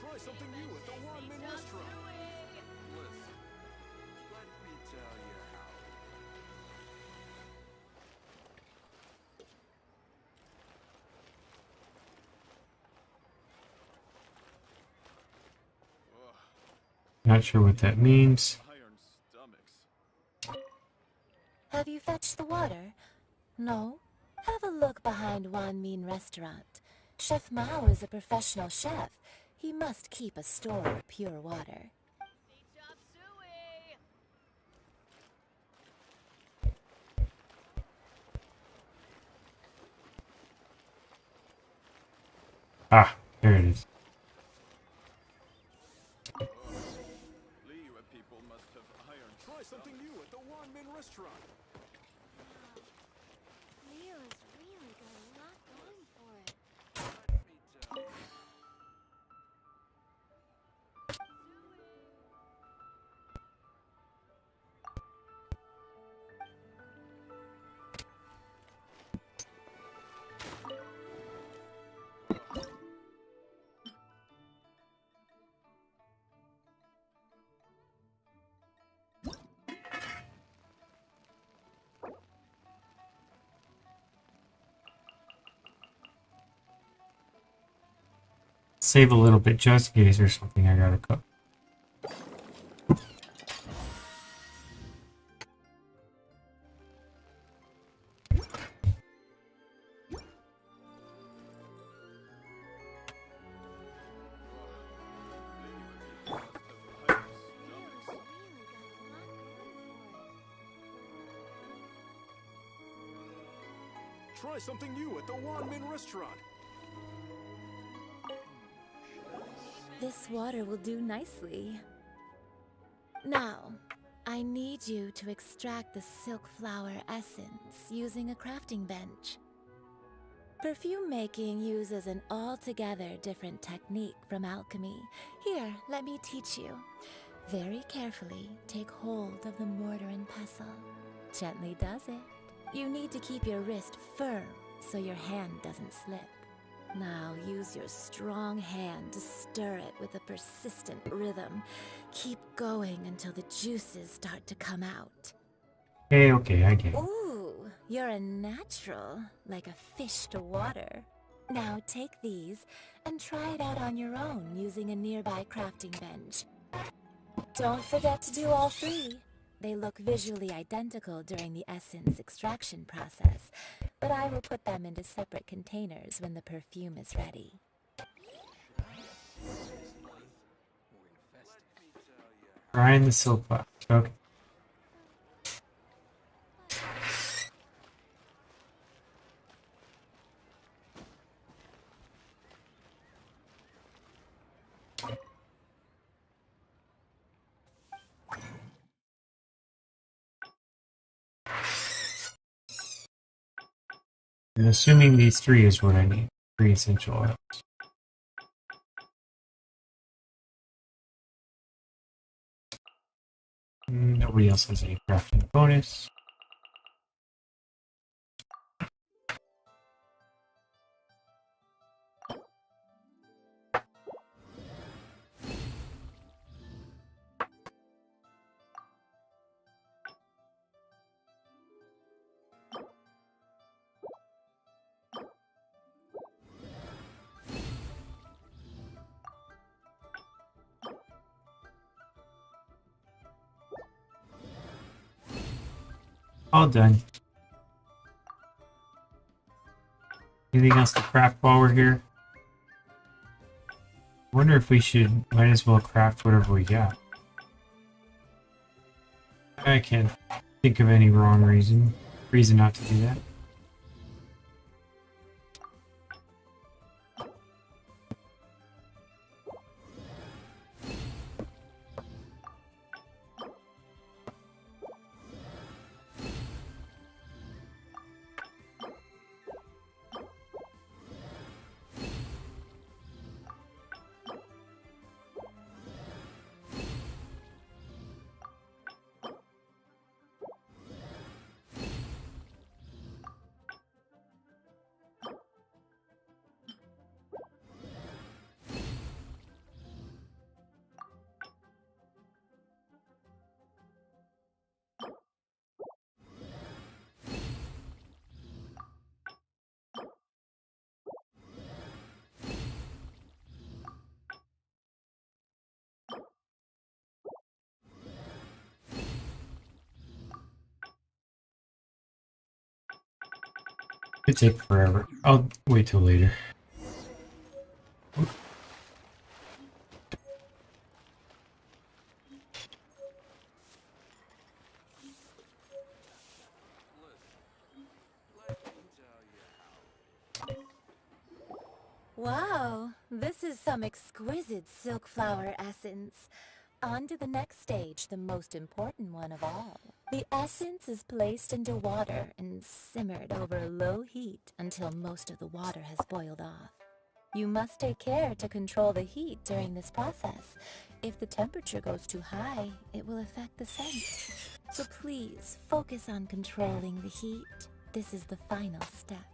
Try something new at the Wan Min restaurant. Listen, let me tell you how. Not sure what that means. Iron stomachs. Have you fetched the water? No? Have a look behind Wan Min Restaurant. Chef Mao is a professional chef. He must keep a store of pure water. Ah, there it is. Liyue people must have iron. Try something new at the Wan Min restaurant. Liyue's really got a lot going for it. Let me tell you. Save a little bit just in case there's something I gotta cook. Try something new at the Wan Min restaurant. This water will do nicely. Now, I need you to extract the silk flower essence using a crafting bench. Perfume making uses an altogether different technique from alchemy. Here, let me teach you. Very carefully, take hold of the mortar and pestle. Gently does it. You need to keep your wrist firm so your hand doesn't slip. Now use your strong hand to stir it with a persistent rhythm. Keep going until the juices start to come out. Okay, I get it. Ooh, you're a natural, like a fish to water. Now take these and try it out on your own using a nearby crafting bench. Don't forget to do all three. They look visually identical during the essence extraction process, but I will put them into separate containers when the perfume is ready. Grind the silk flowers. Okay. I'm assuming these three is what I need. 3 essential oils. Nobody else has any crafting bonus. All done. Anything else to craft while we're here? Wonder if we might as well craft whatever we got. I can't think of any wrong reason not to do that. Could take forever. I'll wait till later. Wow, this is some exquisite silk flower essence. On to the next stage, the most important one of all. The essence is placed into water and simmered over a low heat until most of the water has boiled off. You must take care to control the heat during this process. If the temperature goes too high, it will affect the scent. So please, focus on controlling the heat. This is the final step.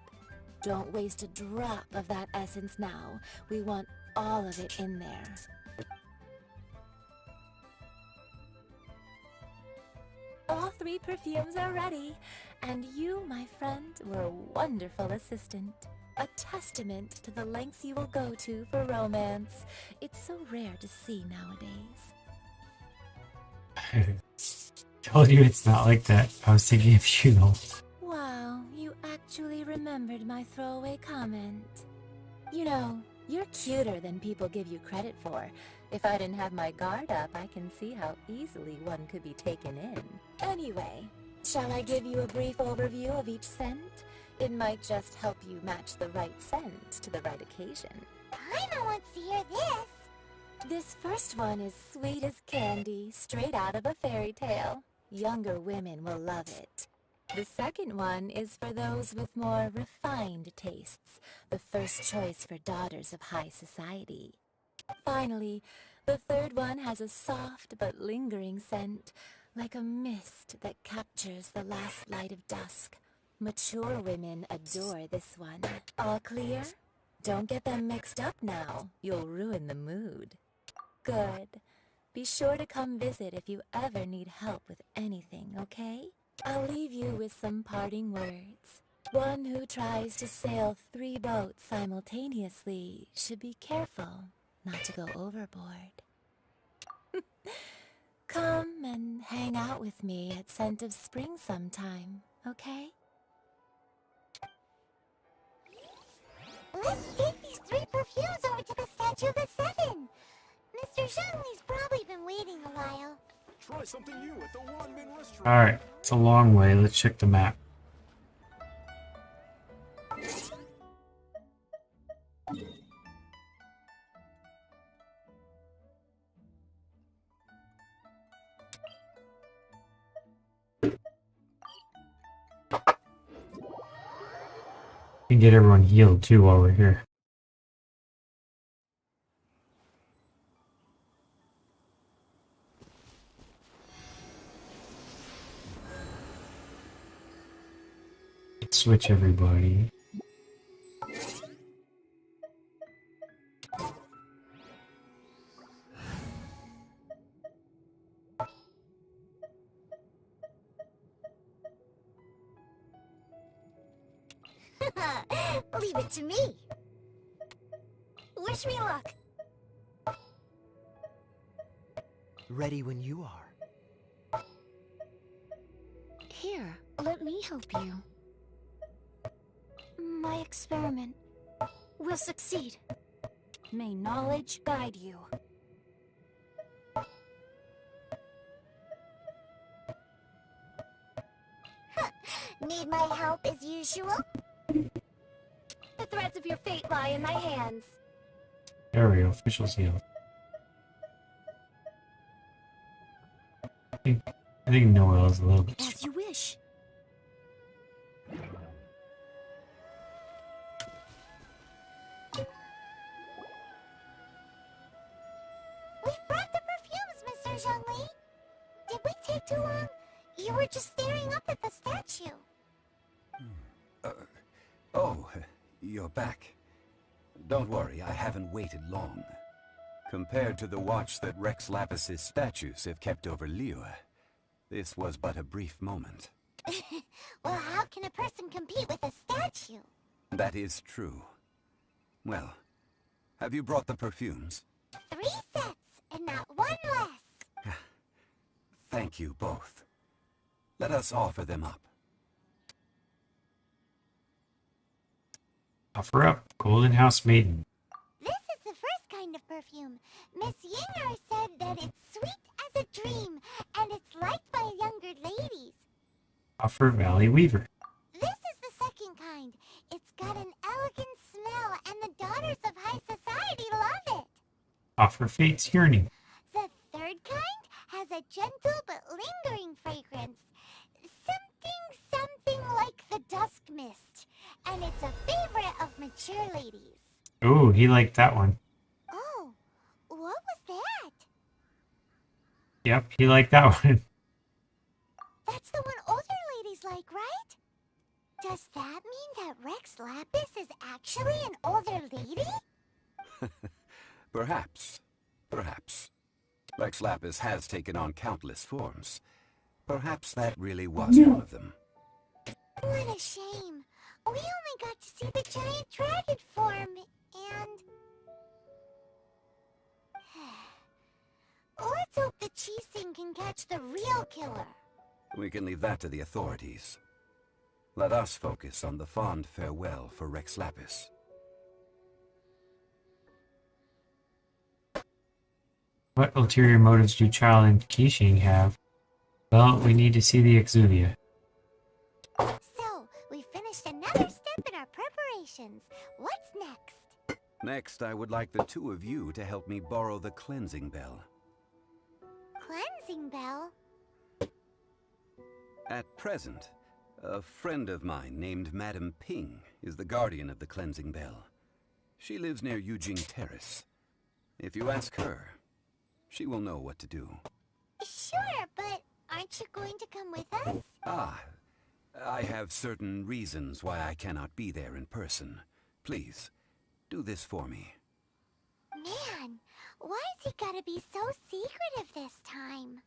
Don't waste a drop of that essence now. We want all of it in there. All 3 perfumes are ready, and you, my friend, were a wonderful assistant. A testament to the lengths you will go to for romance. It's so rare to see nowadays. Told you it's not like that. I was thinking of you though. Wow, you actually remembered my throwaway comment. You know, you're cuter than people give you credit for. If I didn't have my guard up, I can see how easily one could be taken in. Anyway, shall I give you a brief overview of each scent? It might just help you match the right scent to the right occasion. Paimon wants to hear this. This first one is sweet as candy, straight out of a fairy tale. Younger women will love it. The second one is for those with more refined tastes, the first choice for daughters of high society. Finally, the third one has a soft but lingering scent, like a mist that captures the last light of dusk. Mature women adore this one. All clear? Don't get them mixed up now. You'll ruin the mood. Good. Be sure to come visit if you ever need help with anything, okay? I'll leave you with some parting words. One who tries to sail 3 boats simultaneously should be careful not to go overboard. Come and hang out with me at Scent of Spring sometime, okay? Let's take these 3 perfumes over to the Statue of the Seven. Mr. Zhongli's probably been waiting a while. Try something new at the ramen restaurant. Alright, it's a long way. Let's check the map. We can get everyone healed too while we're here. Switch everybody. Leave it to me. Wish me luck. Ready when you are. Here, let me help you. My experiment will succeed. May knowledge guide you. Need my help as usual? The threads of your fate lie in my hands. There we go, officials healed. I think Noel is a little bit. As you wish. We've brought the perfumes, Mr. Zhongli. Did we take too long? You were just staring up at the statue. Oh, you're back. Don't worry, I haven't waited long. Compared to the watch that Rex Lapis's statues have kept over Liyue, this was but a brief moment. Well, how can a person compete with a statue? That is true. Well, have you brought the perfumes? 3 sets, and not 1 less. Thank you both. Let us offer them up. Offer up, Golden House Maiden. This is the first kind of perfume. Miss Yinger said that it's sweet as a dream, and it's liked by younger ladies. Offer Valley Weaver. This is the second kind. It's got an elegant smell, and the daughters of high society love it. Offer Fate's Yearning. The third kind has a gentle but lingering fragrance. Something like the dusk mist. And it's a favorite of mature ladies. Oh, he liked that one. Oh, what was that? Yep, he liked that one. That's the one older ladies like, right? Does that mean that Rex Lapis is actually an older lady? Perhaps. Perhaps. Rex Lapis has taken on countless forms. Perhaps that really was one of them. What a shame. We only got to see the giant dragon form, and... Let's hope the Qixing can catch the real killer. We can leave that to the authorities. Let us focus on the fond farewell for Rex Lapis. What ulterior motives do Childe and Qiqi have? Well, we need to see the Exuvia. So, we finished another step in our preparations. What's next? Next, I would like the 2 of you to help me borrow the cleansing bell. Cleansing bell? At present, a friend of mine named Madame Ping is the guardian of the cleansing bell. She lives near Yujing Terrace. If you ask her, she will know what to do. Sure, but aren't you going to come with us? Ah, I have certain reasons why I cannot be there in person. Please, do this for me. Man, why's he gotta be so secretive this time?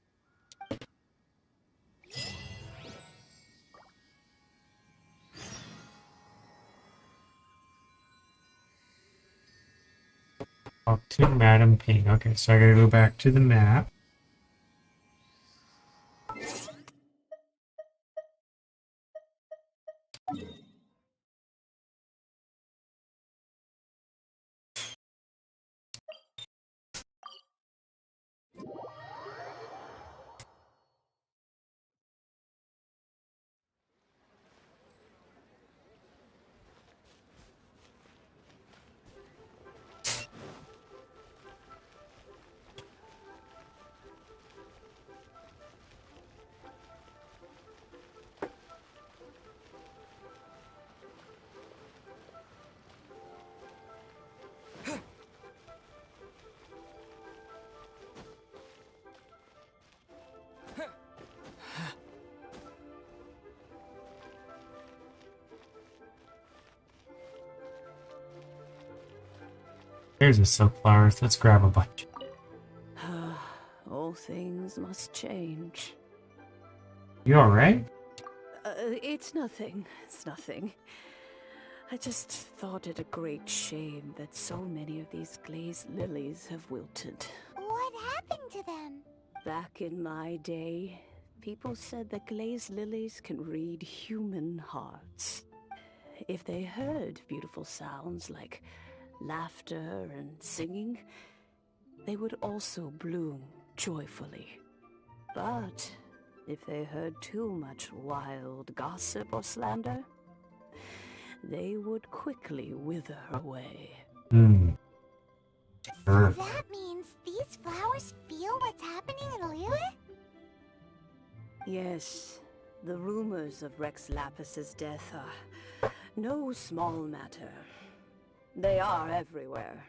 Talk to Madam Ping. Okay, so I gotta go back to the map. There's a silk flowers. Let's grab a bunch. All things must change. You alright? It's nothing. It's nothing. I just thought it a great shame that so many of these glazed lilies have wilted. What happened to them? Back in my day, people said that glazed lilies can read human hearts. If they heard beautiful sounds like laughter and singing, they would also bloom joyfully. But if they heard too much wild gossip or slander, they would quickly wither away. Sure. So that means these flowers feel what's happening in Liyue? Yes, the rumors of Rex Lapis's death are no small matter. They are everywhere.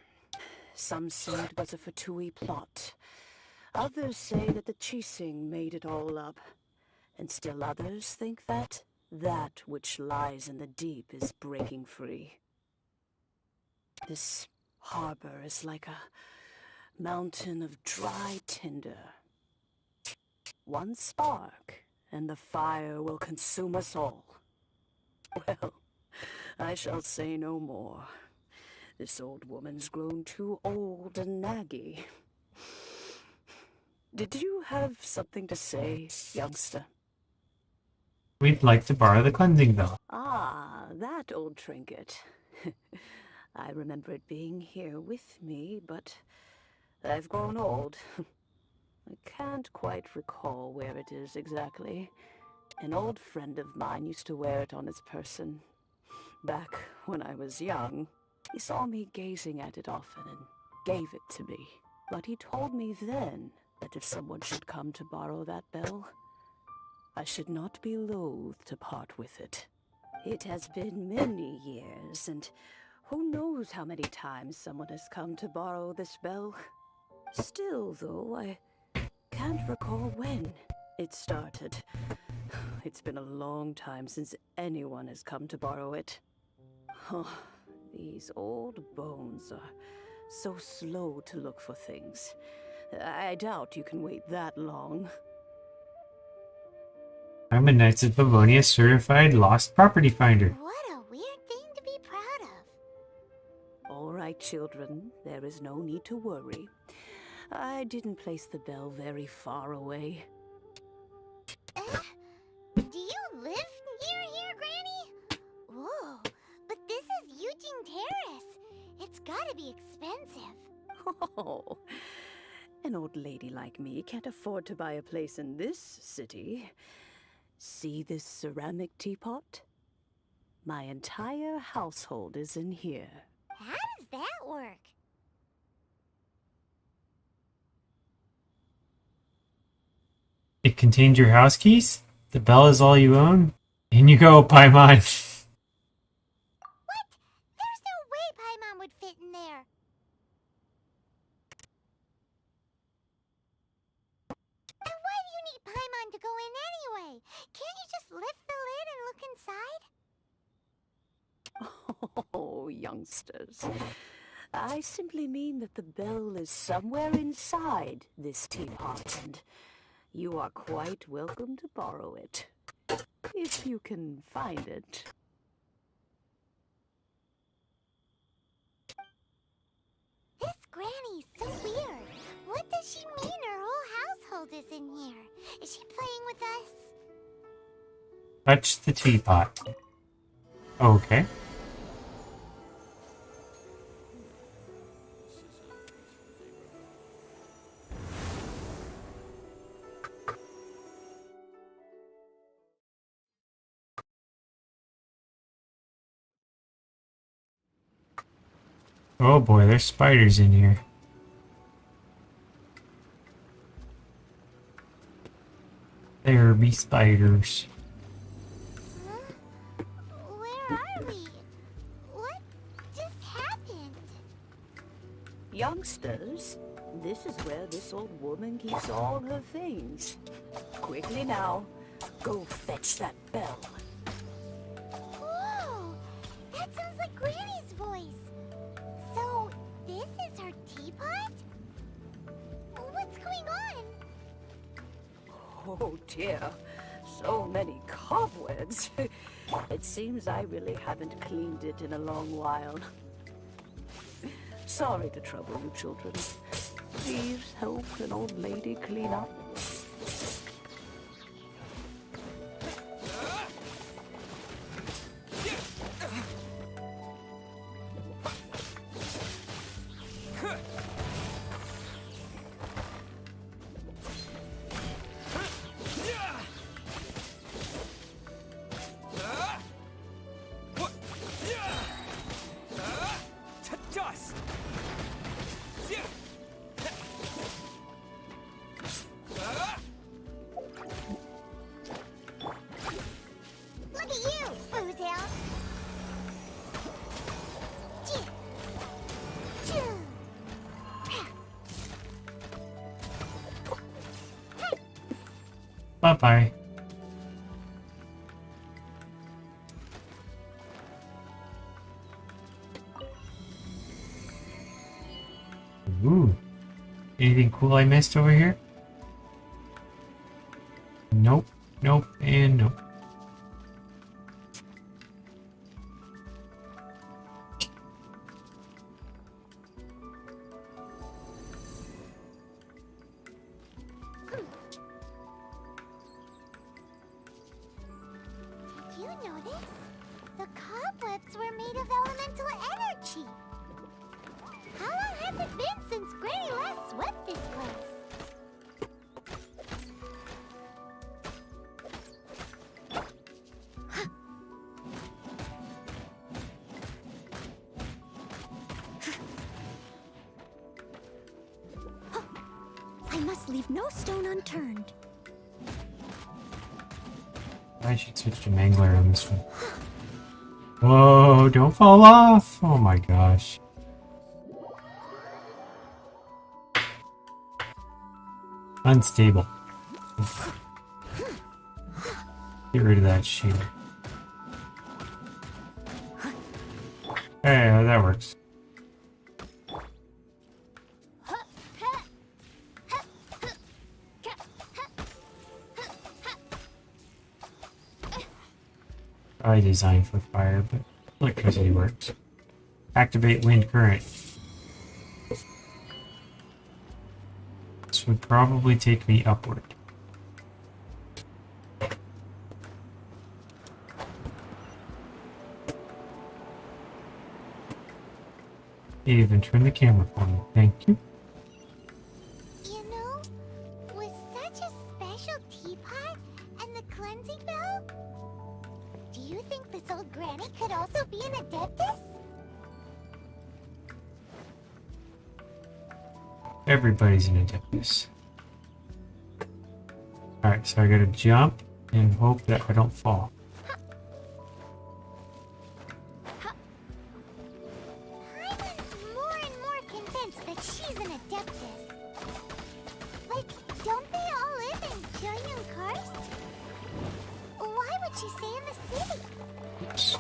Some say it was a Fatui plot. Others say that the Qixing made it all up. And still others think that that which lies in the deep is breaking free. This harbor is like a mountain of dry tinder. One spark, and the fire will consume us all. Well, I shall say no more. This old woman's grown too old and naggy. Did you have something to say, youngster? We'd like to borrow the cleansing bell. Ah, that old trinket. I remember it being here with me, but I've grown old. I can't quite recall where it is exactly. An old friend of mine used to wear it on his person. Back when I was young, he saw me gazing at it often and gave it to me. But he told me then that if someone should come to borrow that bell, I should not be loath to part with it. It has been many years, and who knows how many times someone has come to borrow this bell. Still, though, I can't recall when it started. It's been a long time since anyone has come to borrow it. Oh, these old bones are so slow to look for things. I doubt you can wait that long. I'm a Knights of Livonia certified lost property finder. What a weird thing to be proud of. All right, children, there is no need to worry. I didn't place the bell very far away. Do you live near here, Granny? Whoa, but this is Yujing Terrace. It's gotta be expensive. Oh, an old lady like me can't afford to buy a place in this city. See this ceramic teapot? My entire household is in here. How does that work? It contains your house keys, The bell is all you own? In you go, Paimon. What? There's no way Paimon would fit in there. And why do you need Paimon to go in anyway? Can't you just lift the lid and look inside? Oh, youngsters. I simply mean that the bell is somewhere inside this teapot, and you are quite welcome to borrow it. If you can find it. This granny's so weird. What does she mean her whole household is in here? Is she playing with us? Touch the teapot. Okay. Oh boy, there's spiders in here. There be spiders. Huh? Where are we? What just happened? Youngsters, this is where this old woman keeps all her things. Quickly now, go fetch that bell. Whoa! That sounds like Granny's voice. So, this is her teapot? What's going on? Oh dear, so many cobwebs. It seems I really haven't cleaned it in a long while. Sorry to trouble you, children. Please help an old lady clean up. Bye-bye. Ooh. Anything cool I missed over here? Nope, nope, and nope. Did you notice? The cobwebs were made of elemental energy. How long has it been since Granny last swept this place? I must leave no stone unturned. I should switch to Mangler on this one. Whoa, don't fall off! Oh my gosh. Unstable. Get rid of that shield. Hey, that works. I designed for fire, but electricity works. Activate wind current. This would probably take me upward. Even turn the camera for me. Thank you. You know, with such a special teapot and the cleansing bell, do you think this old granny could also be an adeptus? Everybody's an adeptus. Alright, so I gotta jump and hope that I don't fall. Hyman's more and more convinced that she's an adeptus. Like, don't they all live in Pyongyang Karst? Why would she stay in the city? Oops.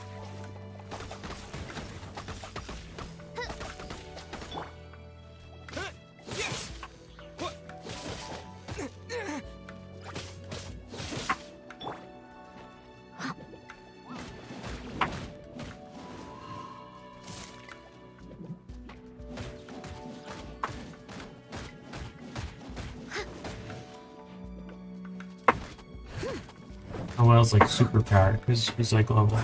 Oh, well, it's like superpowered because he's like level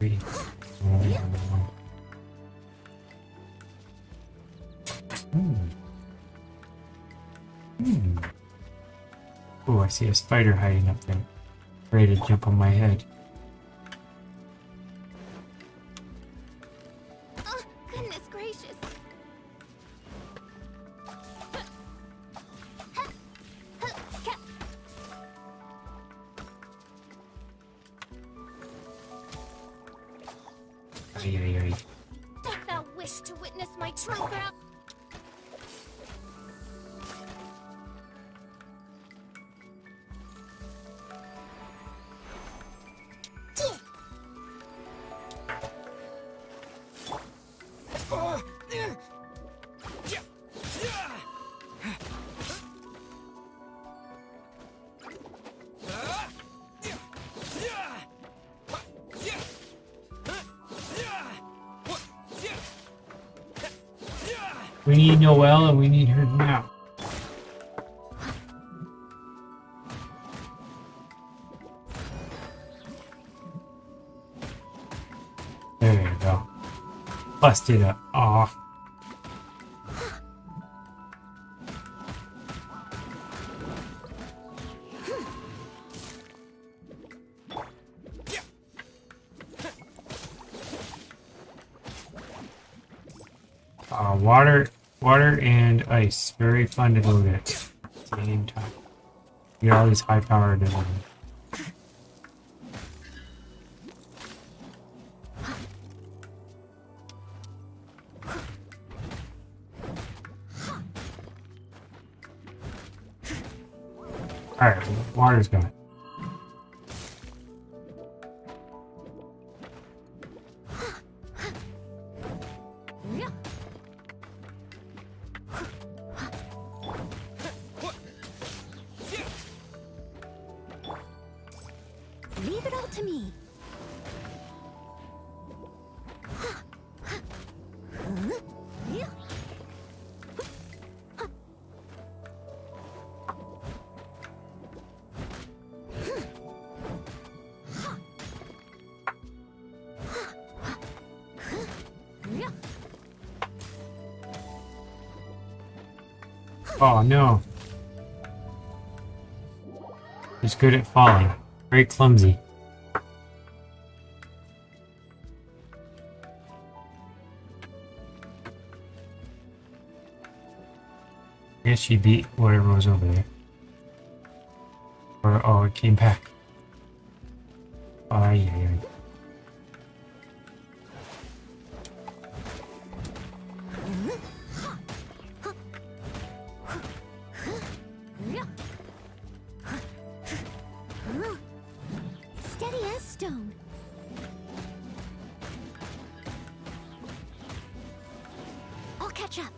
3. Oh, I see a spider hiding up there, ready to jump on my head. Oh, goodness gracious. Ay, ay, ay. Don't thou wish to witness my true power? We need Noelle and we need her now. There you go. Busted up. Aw. Water and ice. Very fun to load at the same time. You got all these high powered enemies. Alright, water's gone. Leave it all to me. Oh no. He's good at falling. Very clumsy. I guess she beat whatever was over there. Or, oh, it came back. Oh, yeah. Steady as stone. I'll catch up.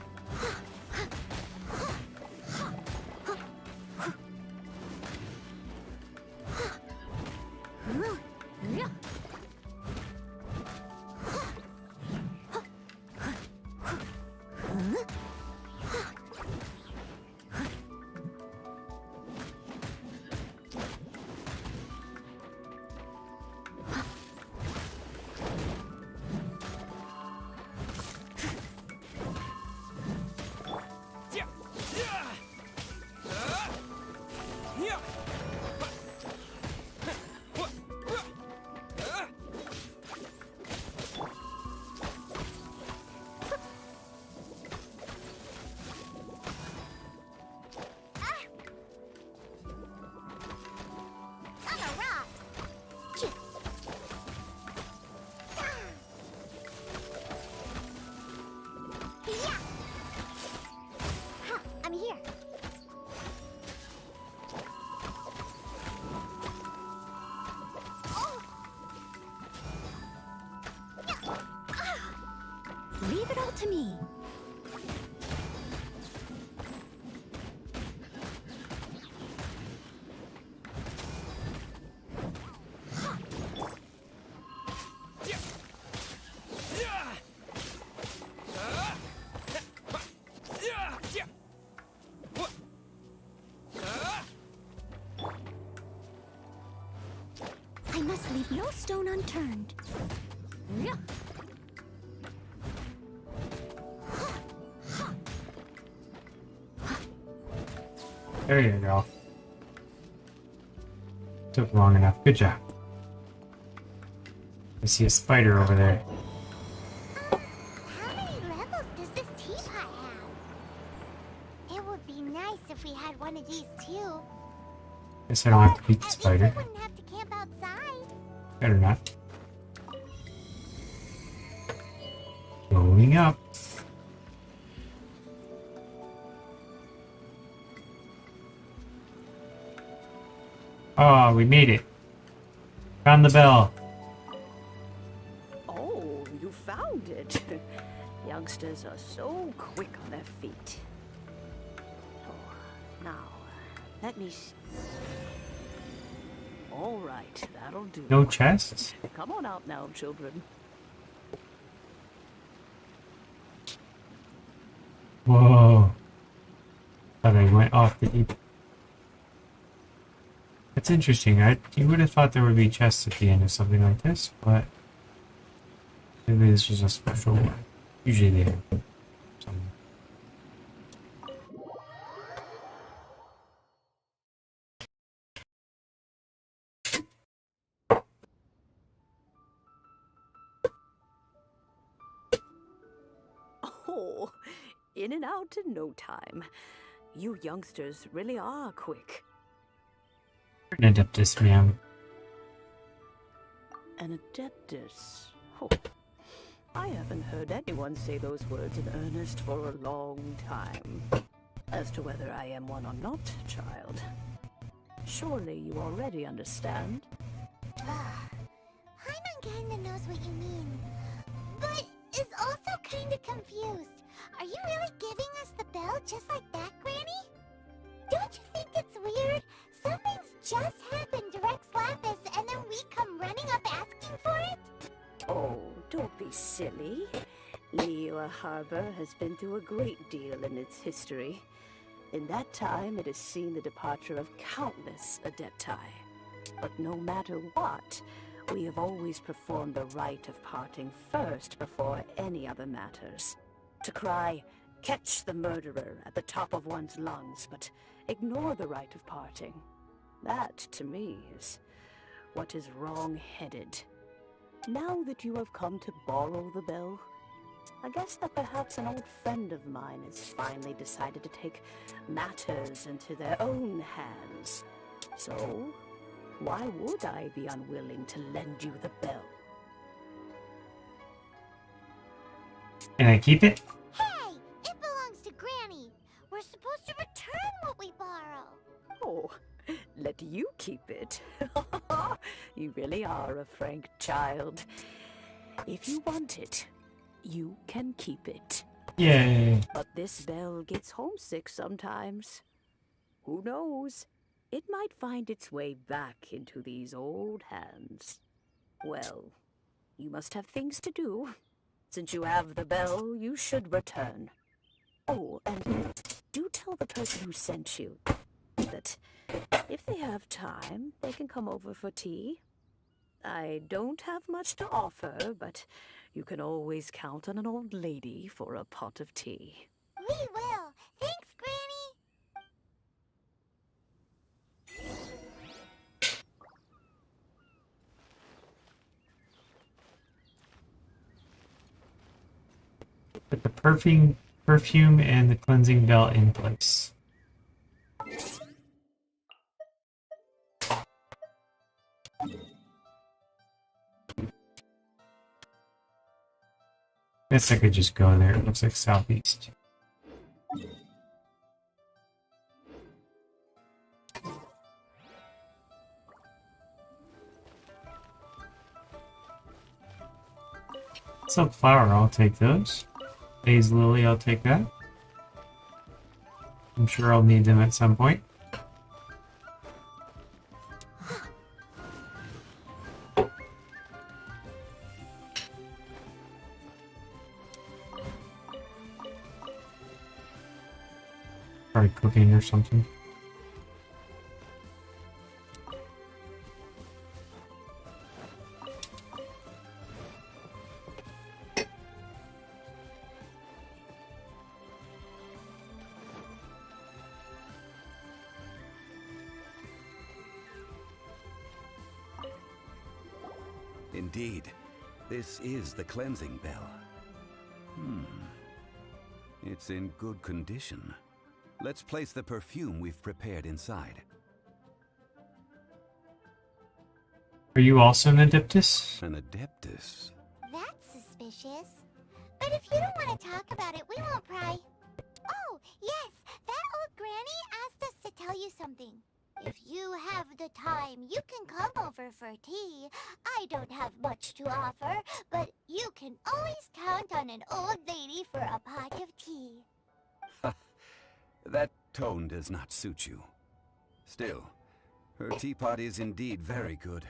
bell to me. I must leave no stone unturned. Yeah. There you go. Took long enough. Good job. I see a spider over there. How many levels does this teapot have? It would be nice if we had one of these too. Guess I don't have to beat the At least spider. I wouldn't have to camp outside. Better not. Going up. Oh, we made it. Found the bell. Oh, you found it. Youngsters are so quick on their feet. Oh, now, let me... All right, that'll do. No chests? Come on out now, children. Whoa. Thought I went off the deep. That's interesting. You would have thought there would be chests at the end of something like this, but maybe this was a special one. Usually they have some. Oh, in and out in no time. You youngsters really are quick. An adeptus, ma'am. An adeptus? Oh, I haven't heard anyone say those words in earnest for a long time. As to whether I am one or not, child, surely you already understand. Paimon kinda knows what you mean, but is also kinda confused. Are you really giving us the bell just like that, Granny? Don't you think it's weird? Something's just happened to Rex Lapis and then we come running up asking for it? Oh, don't be silly. Liyue Harbor has been through a great deal in its history. In that time, it has seen the departure of countless adepti. But no matter what, we have always performed the rite of parting first before any other matters. To cry, "Catch the murderer" at the top of one's lungs, but ignore the rite of parting. That, to me, is what is wrong-headed. Now that you have come to borrow the bell, I guess that perhaps an old friend of mine has finally decided to take matters into their own hands. So, why would I be unwilling to lend you the bell? Can I keep it? Hey! It belongs to Granny! We're supposed to return what we borrow! Oh, let you keep it. You really are a frank child. If you want it, you can keep it. Yay. But this bell gets homesick sometimes. Who knows? It might find its way back into these old hands. Well, you must have things to do. Since you have the bell, you should return. Oh, and do tell the person who sent you that if they have time, they can come over for tea. I don't have much to offer, but you can always count on an old lady for a pot of tea. We will! Thanks, Granny! Put the perfume and the cleansing bell in place. Guess I could just go there. It looks like southeast. Silk flower, I'll take those. Phase Lily, I'll take that. I'm sure I'll need them at some point. Probably cooking or something. Indeed, this is the cleansing bell. It's in good condition. Let's place the perfume we've prepared inside. Are you also an Adeptus? An Adeptus? That's suspicious. But if you don't want to talk about it, we won't pry. Oh, yes, that old granny asked us to tell you something. If you have the time, you can come over for tea. I don't have much to offer, but you can always count on an old lady for a pot of tea. That tone does not suit you. Still, her teapot is indeed very good.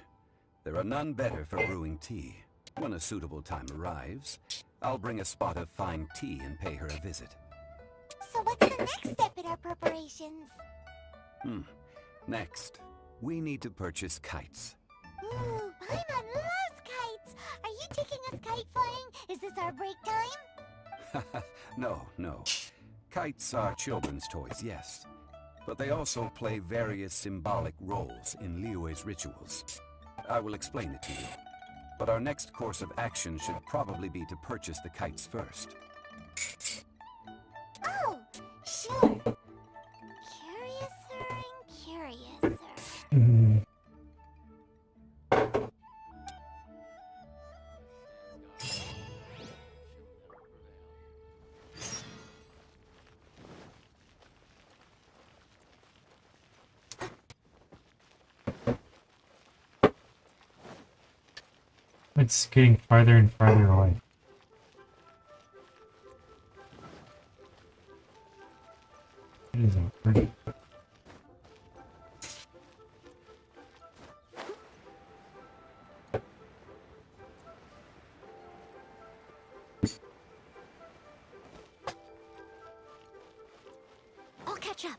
There are none better for brewing tea. When a suitable time arrives, I'll bring a spot of fine tea and pay her a visit. So what's the next step in our preparations? Next, we need to purchase kites. Ooh, Paimon loves kites! Are you taking us kite flying? Is this our break time? No. Kites are children's toys, yes. But they also play various symbolic roles in Liyue's rituals. I will explain it to you. But our next course of action should probably be to purchase the kites first. Oh, sure. Curiouser. It's getting farther and farther away. It is awkward. I'll catch up.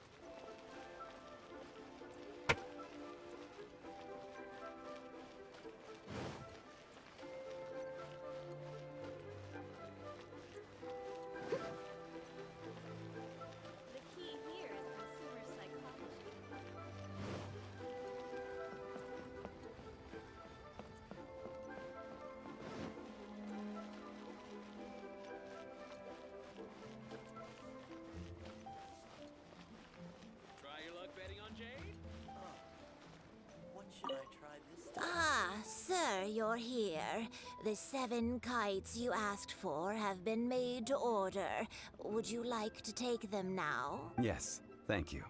Sir, you're here. The 7 kites you asked for have been made to order. Would you like to take them now? Yes, thank you.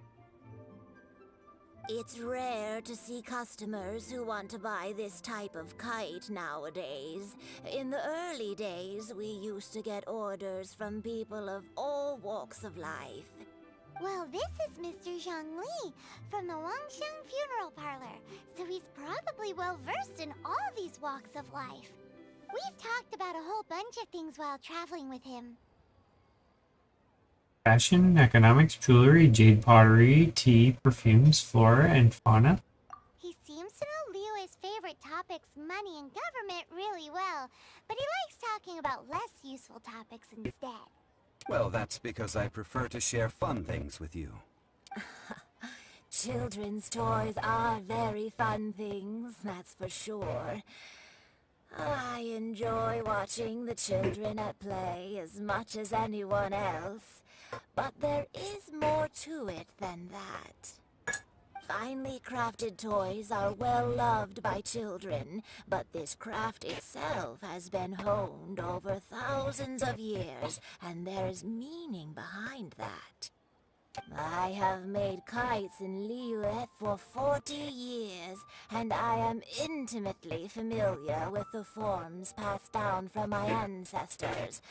It's rare to see customers who want to buy this type of kite nowadays. In the early days, we used to get orders from people of all walks of life. Well, this is Mr. Zhongli from the Wangsheng Funeral Parlor, so he's probably well-versed in all these walks of life. We've talked about a whole bunch of things while traveling with him. Fashion, economics, jewelry, jade pottery, tea, perfumes, flora, and fauna. He seems to know Liyue's favorite topics, money and government, really well, but he likes talking about less useful topics instead. Well, that's because I prefer to share fun things with you. Children's toys are very fun things, that's for sure. I enjoy watching the children at play as much as anyone else, but there is more to it than that. Finely crafted toys are well loved by children, but this craft itself has been honed over thousands of years, and there's meaning behind that. I have made kites in Liyue for 40 years, and I am intimately familiar with the forms passed down from my ancestors.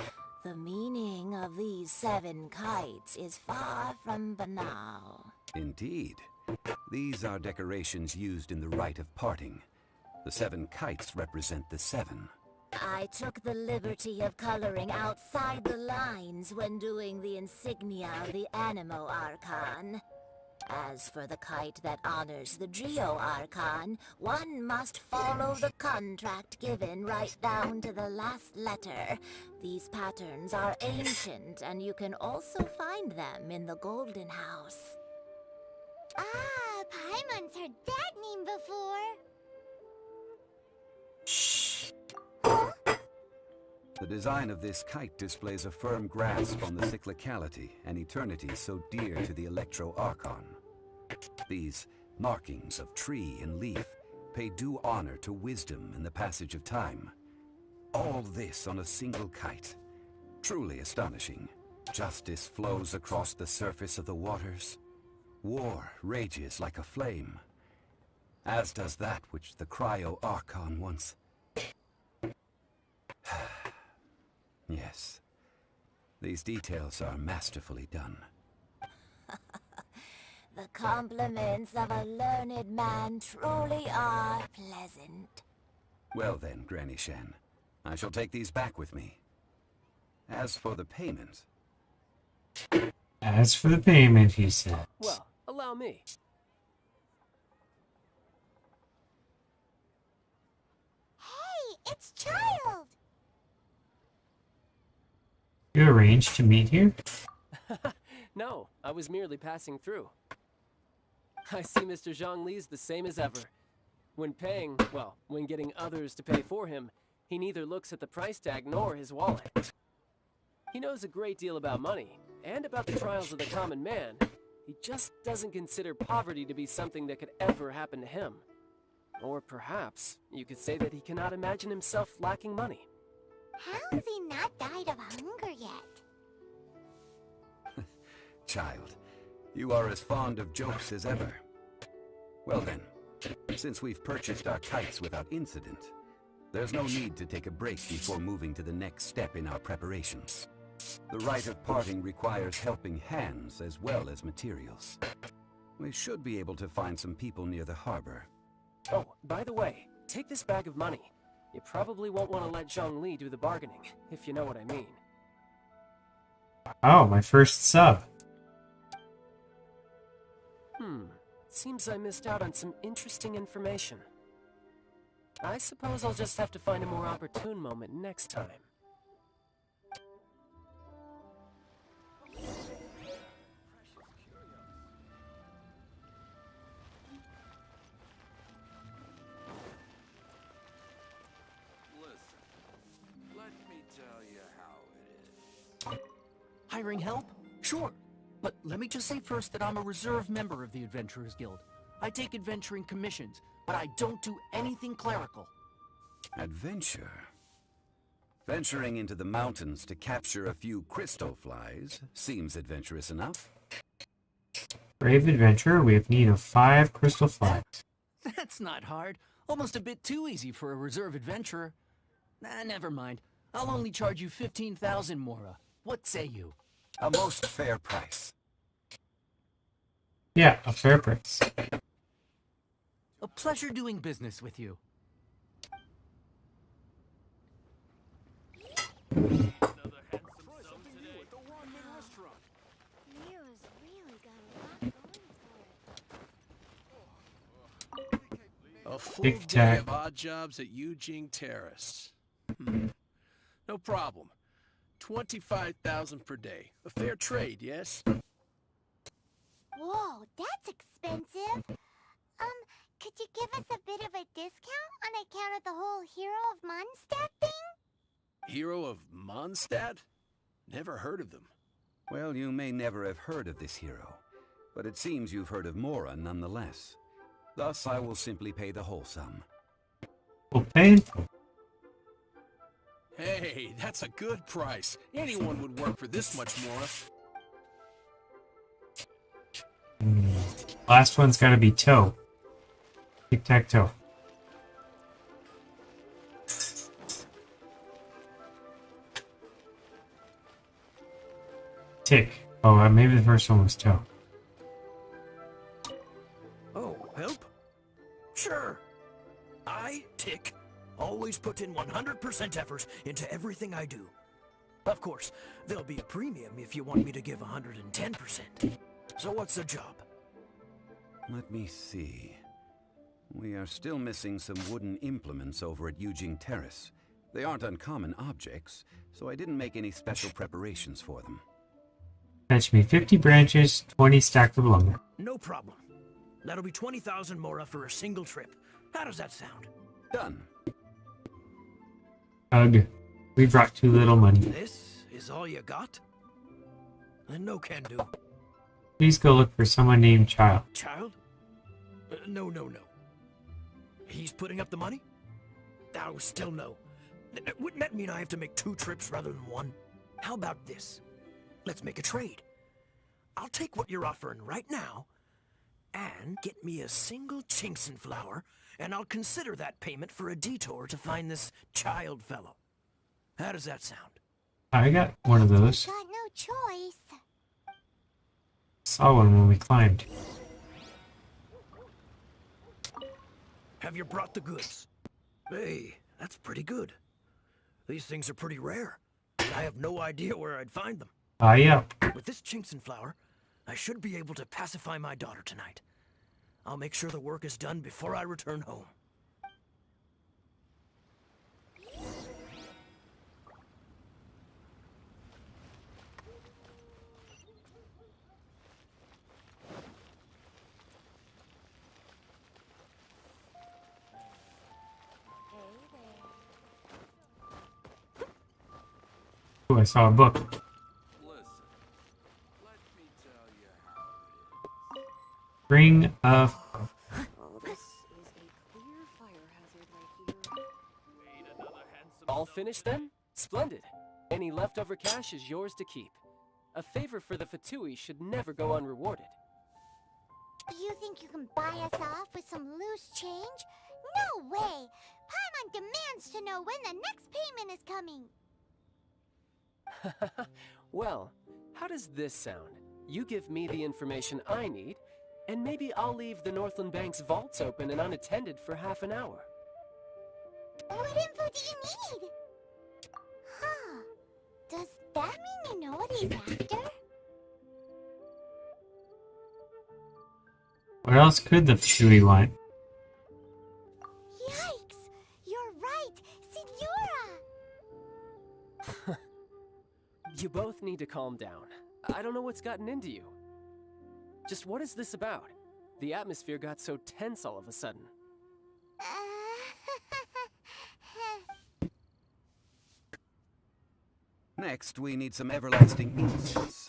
The meaning of these 7 kites is far from banal. Indeed. These are decorations used in the Rite of Parting. The 7 kites represent the 7. I took the liberty of coloring outside the lines when doing the insignia of the Animo Archon. As for the kite that honors the Geo Archon, one must follow the contract given right down to the last letter. These patterns are ancient, and you can also find them in the Golden House. Ah, Paimon's heard that name before. The design of this kite displays a firm grasp on the cyclicality and eternity so dear to the Electro Archon. These markings of tree and leaf pay due honor to wisdom and the passage of time. All this on a single kite. Truly astonishing. Justice flows across the surface of the waters. War rages like a flame. As does that which the Cryo Archon once... Yes. These details are masterfully done. The compliments of a learned man truly are pleasant. Well then, Granny Shen, I shall take these back with me. As for the payment... As for the payment, he says. Well, allow me. Hey, it's Childe! You arranged to meet here? No, I was merely passing through. I see Mr. Zhongli's the same as ever. When paying, well, when getting others to pay for him, he neither looks at the price tag nor his wallet. He knows a great deal about money, and about the trials of the common man. He just doesn't consider poverty to be something that could ever happen to him. Or perhaps, you could say that he cannot imagine himself lacking money. How has he not died of hunger yet? Child, you are as fond of jokes as ever. Well then, since we've purchased our kites without incident, there's no need to take a break before moving to the next step in our preparations. The Rite of Parting requires helping hands as well as materials. We should be able to find some people near the harbor. Oh, by the way, take this bag of money. You probably won't want to let Zhongli do the bargaining, if you know what I mean. Oh, my first sub. Seems I missed out on some interesting information. I suppose I'll just have to find a more opportune moment next time. Hiring help? Sure. But let me just say first that I'm a reserve member of the Adventurers Guild. I take adventuring commissions, but I don't do anything clerical. Adventure? Venturing into the mountains to capture a few crystal flies seems adventurous enough. Brave adventurer, we have need of 5 crystal flags. That's not hard. Almost a bit too easy for a reserve adventurer. Nah, never mind. I'll only charge you 15,000 Mora. What say you? A most fair price. Yeah, a fair price. A pleasure doing business with you. Liyue's really got a lot going for it. A full Tic day tac. of odd jobs at Eugene Terrace. No problem. 25,000 per day. A fair trade, yes? Whoa, that's expensive. Could you give us a bit of a discount on account of the whole Hero of Mondstadt thing? Hero of Mondstadt? Never heard of them. Well, you may never have heard of this hero, but it seems you've heard of Mora nonetheless. Thus, I will simply pay the whole sum. Well, painful. Hey, that's a good price. Anyone would work for this much more. Last one's gotta be toe. Tic-tac-toe. Tick. Oh, maybe the first one was toe. Oh, help? Sure. I, Tick, always put in 100% effort into everything I do. Of course, there'll be a premium if you want me to give 110%. So what's the job? Let me see. We are still missing some wooden implements over at Eugene Terrace. They aren't uncommon objects, so I didn't make any special preparations for them. Fetch me 50 branches, 20 stacks of lumber. No problem. That'll be 20,000 mora for a single trip. How does that sound? Done. Ugh. We brought too little money. This is all you got? Then no can do. Please go look for someone named Childe. Child? No. He's putting up the money? Oh, still no. Wouldn't that mean I have to make 2 trips rather than 1? How about this? Let's make a trade. I'll take what you're offering right now, and get me a single Chinxin flower, and I'll consider that payment for a detour to find this Childe fellow. How does that sound? I got one of those. Got no choice. Saw one when we climbed. Have you brought the goods? Hey, that's pretty good. These things are pretty rare. I have no idea where I'd find them. Yep. With this Chinxin flower, I should be able to pacify my daughter tonight. I'll make sure the work is done before I return home. Oh, I saw a book. Listen, let me tell you how it is. Ring of... This is a clear fire hazard right here. Wait, another handsome... All finished then? Splendid. Any leftover cash is yours to keep. A favor for the Fatui should never go unrewarded. You think you can buy us off with some loose change? No way! Paimon demands to know when the next payment is coming. Well, how does this sound? You give me the information I need, and maybe I'll leave the Northland Bank's vaults open and unattended for half an hour. What info do you need? Huh. Does that mean you know what he's after? What else could the Fatui want? Yikes! You're right! Signora! You both need to calm down. I don't know what's gotten into you. Just what is this about? The atmosphere got so tense all of a sudden. Next, we need some everlasting incense.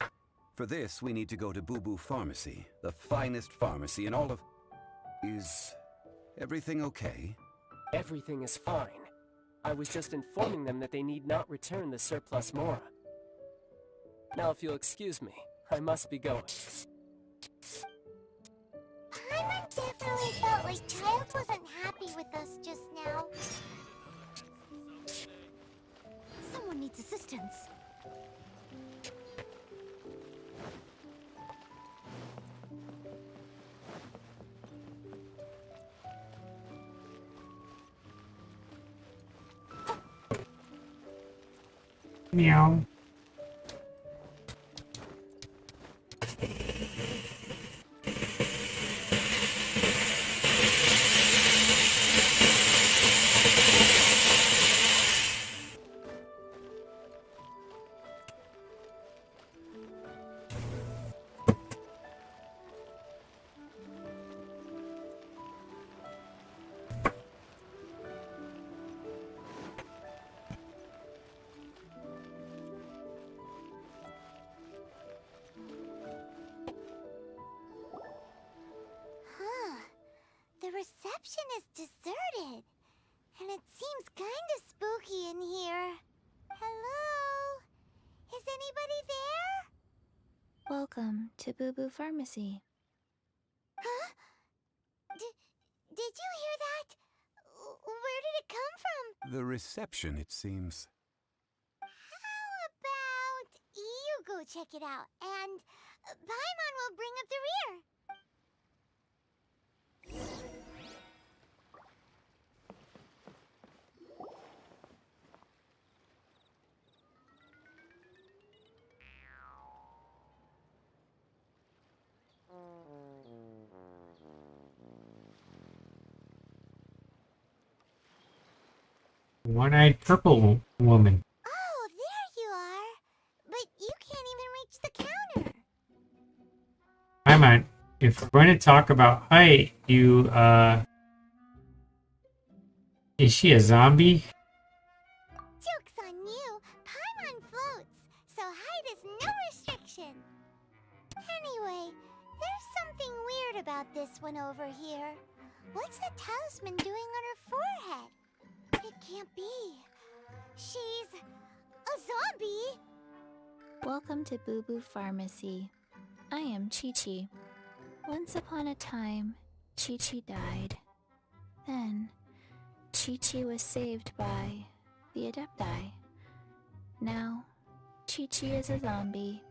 For this, we need to go to Boo Boo Pharmacy, the finest pharmacy in all of... Is everything okay? Everything is fine. I was just informing them that they need not return the surplus mora. Now, if you'll excuse me, I must be going. Paimon definitely felt like Childe wasn't happy with us just now. Someone needs assistance. Meow. The reception is deserted, and it seems kinda spooky in here. Hello? Is anybody there? Welcome to Boo Boo Pharmacy. Huh? Did you hear that? Where did it come from? The reception, it seems. How about you go check it out, and Paimon will bring up the rear. One-eyed purple woman. Oh, there you are. But you can't even reach the counter. Paimon, if we're going to talk about height, is she a zombie? Joke's on you. Paimon floats, so height is no restriction. Anyway, there's something weird about this one over here. What's the talisman doing on her forehead? It can't be. She's a zombie. Welcome to Boo Boo Pharmacy. I am Qiqi. Once upon a time, Qiqi died. Then, Qiqi was saved by the Adepti. Now, Qiqi is a zombie.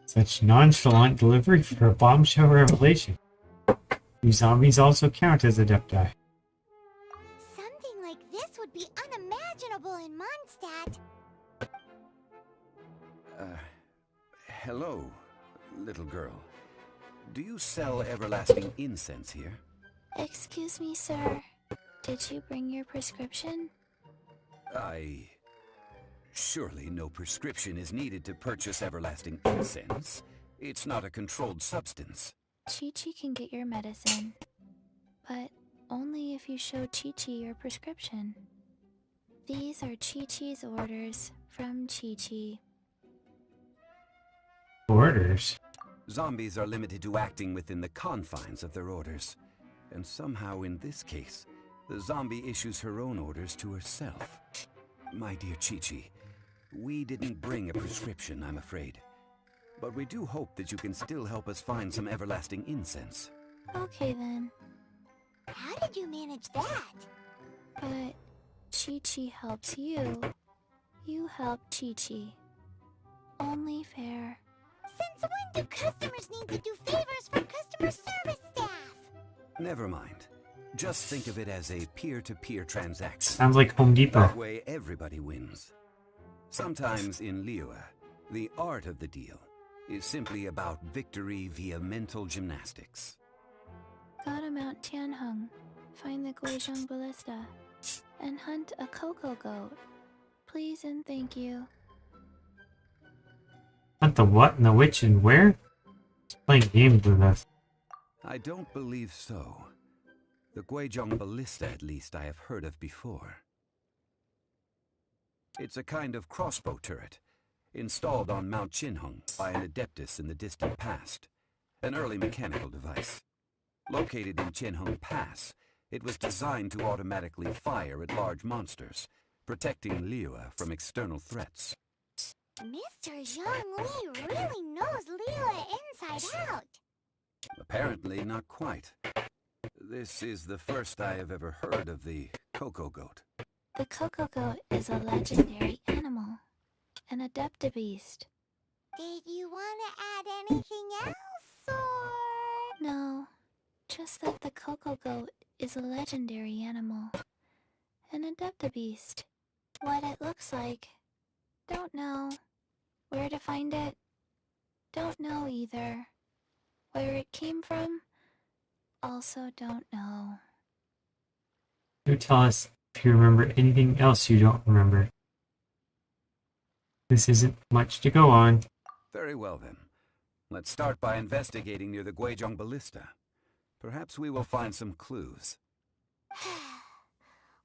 Such nonchalant delivery for a bombshell revelation. Do zombies also count as adepti? Something like this would be unimaginable in Mondstadt. Hello, little girl. Do you sell everlasting incense here? Excuse me, sir. Did you bring your prescription? Surely no prescription is needed to purchase everlasting incense. It's not a controlled substance. Qiqi can get your medicine, but only if you show Qiqi your prescription. These are Qiqi's orders from Qiqi. Orders? Zombies are limited to acting within the confines of their orders. And somehow in this case, the zombie issues her own orders to herself. My dear Qiqi, we didn't bring a prescription, I'm afraid. But we do hope that you can still help us find some everlasting incense. Okay then. How did you manage that? But Qiqi helps you. You help Qiqi. Only fair. Since when do customers need to do favors for customer service staff? Never mind. Just think of it as a peer-to-peer transaction. Sounds like Home Depot. That way everybody wins. Sometimes in Liyue, the art of the deal is simply about victory via mental gymnastics. Gotta Mount Tianheng, find the Guizhong Ballista, and hunt a cocoa goat. Please and thank you. Hunt the what and the which and where? Playing games with us. I don't believe so. The Guizhong Ballista, at least, I have heard of before. It's a kind of crossbow turret, installed on Mount Qinheng by an adeptus in the distant past. An early mechanical device. Located in Qinheng Pass, it was designed to automatically fire at large monsters, protecting Liyue from external threats. Mr. Zhongli really knows Liyue inside out. Apparently not quite. This is the first I have ever heard of the cocoa goat. The cocoa goat is a legendary animal, an adeptabeast. Did you want to add anything else, or...? No, just that the cocoa goat is a legendary animal, an adeptabeast. What it looks like, don't know. Where to find it, don't know either. Where it came from, also don't know. Do tell us if you remember anything else you don't remember. This isn't much to go on. Very well then. Let's start by investigating near the Guizhong Ballista. Perhaps we will find some clues.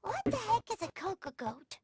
What the heck is a cocoa goat?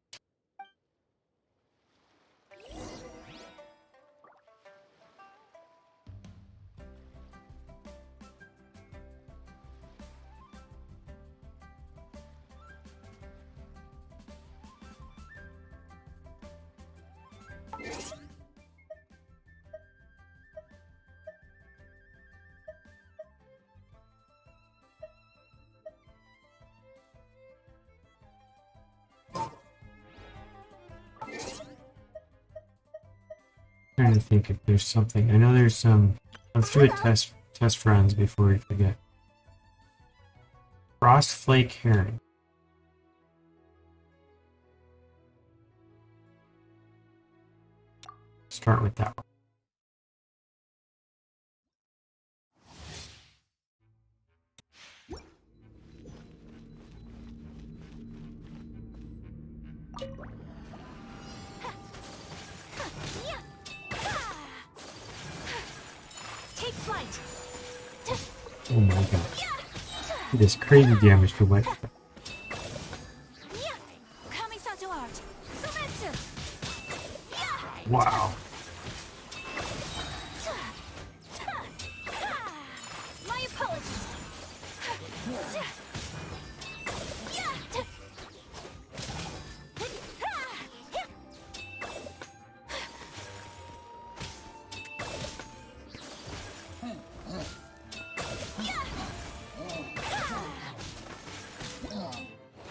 Trying to think if there's something. I know there's some. Let's do a test runs before we forget. Frost flake herring. Start with that one. Take flight. Oh my gosh. It is crazy damage to wet. Kamisato art. Sumetsu. Wow. My apologies.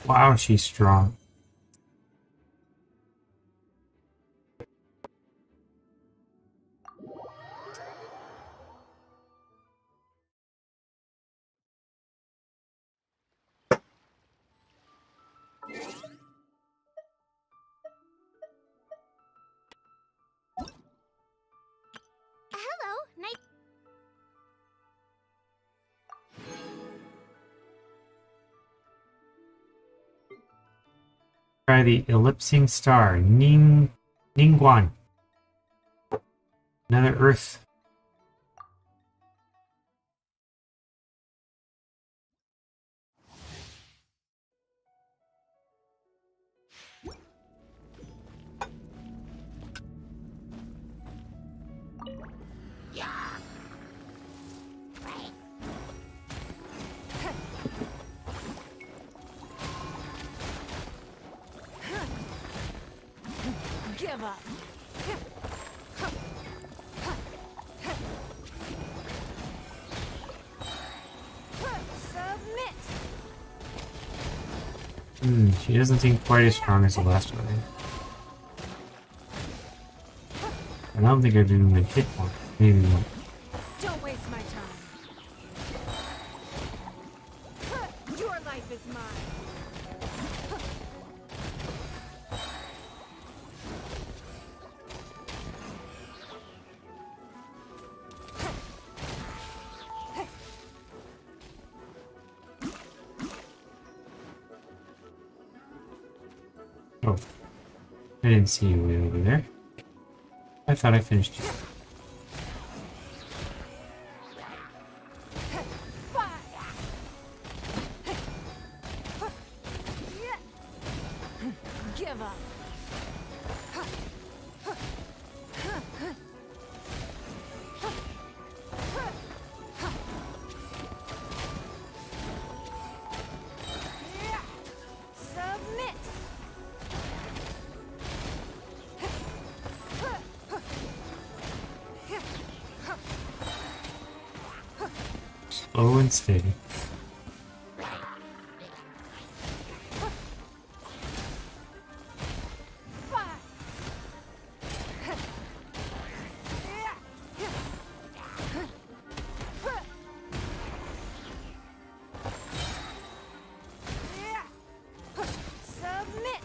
Wow, she's strong. Hello, night. Try the ellipsing star, Ningguan. Another Earth. Give up. Submit. She doesn't seem quite as strong as the last one. I don't think I've even been hit one. Maybe one. Don't waste my time. Your life is mine. Oh. I didn't see you way over there. I thought I finished you. Give up. Submit. Slow and steady. Submit.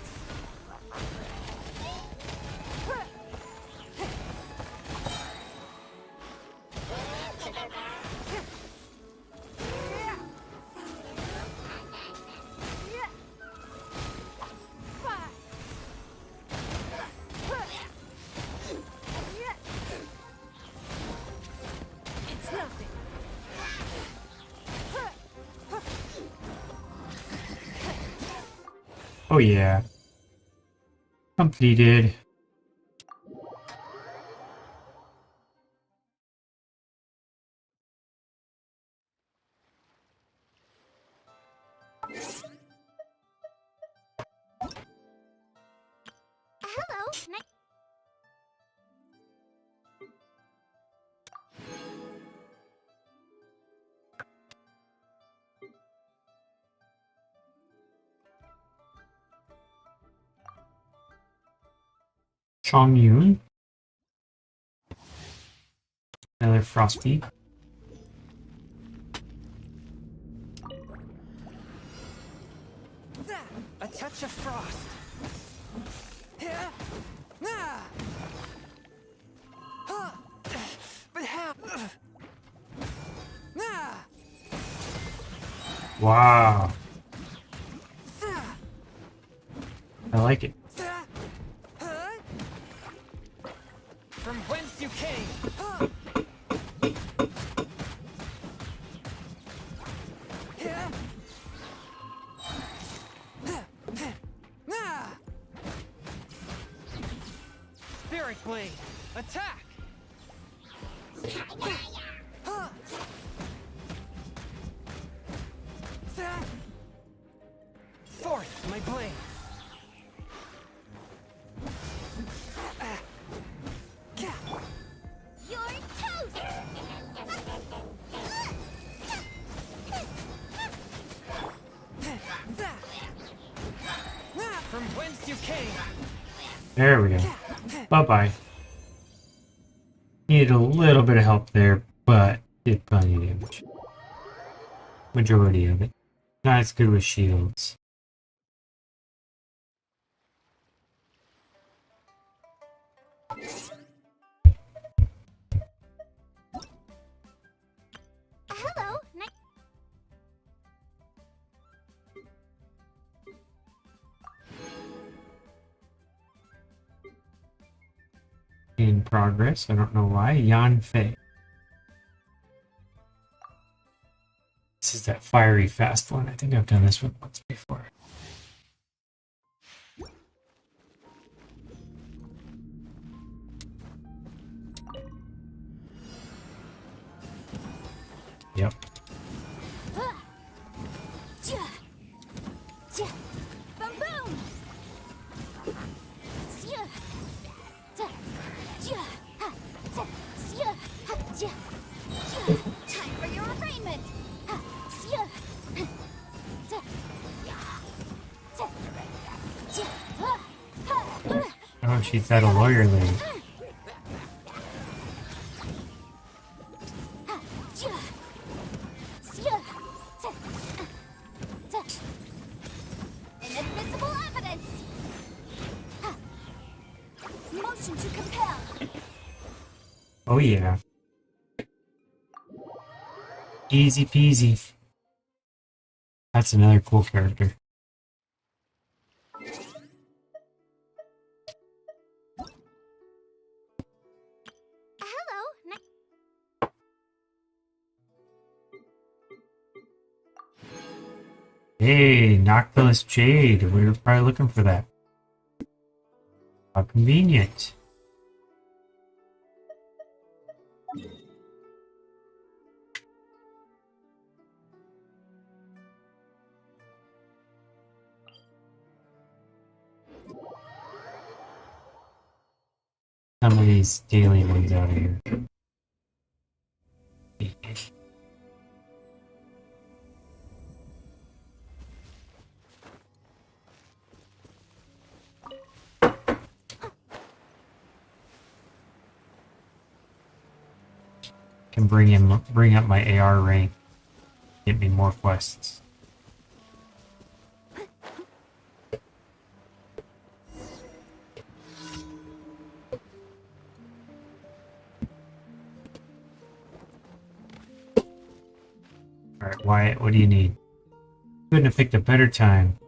It's nothing. Oh yeah. Completed. Hello, night. Chongyun. another frostbeak. A touch of frost. But how? Wow. I like it. From whence you came. Spirit blade, attack! Forth, my blade. You're toast! From whence you came. There we go. Bye-bye. Needed a little bit of help there, but did plenty of damage. Majority of it. Not as good with shields. Hello. In progress. I don't know why. Yan Fei. This is that fiery fast one. I think I've done this one once before. Yep. Boom boom. Time for your arraignment. Oh, she's at a lawyer lady. Inadmissible evidence. Motion to compel. Oh yeah. Easy peasy. That's another cool character. Hey, Noctilus Jade. We were probably looking for that. How convenient. Some of these daily ones out of here. Can bring up my AR rank. Get me more quests. Alright, Wyatt, what do you need? Couldn't have picked a better time.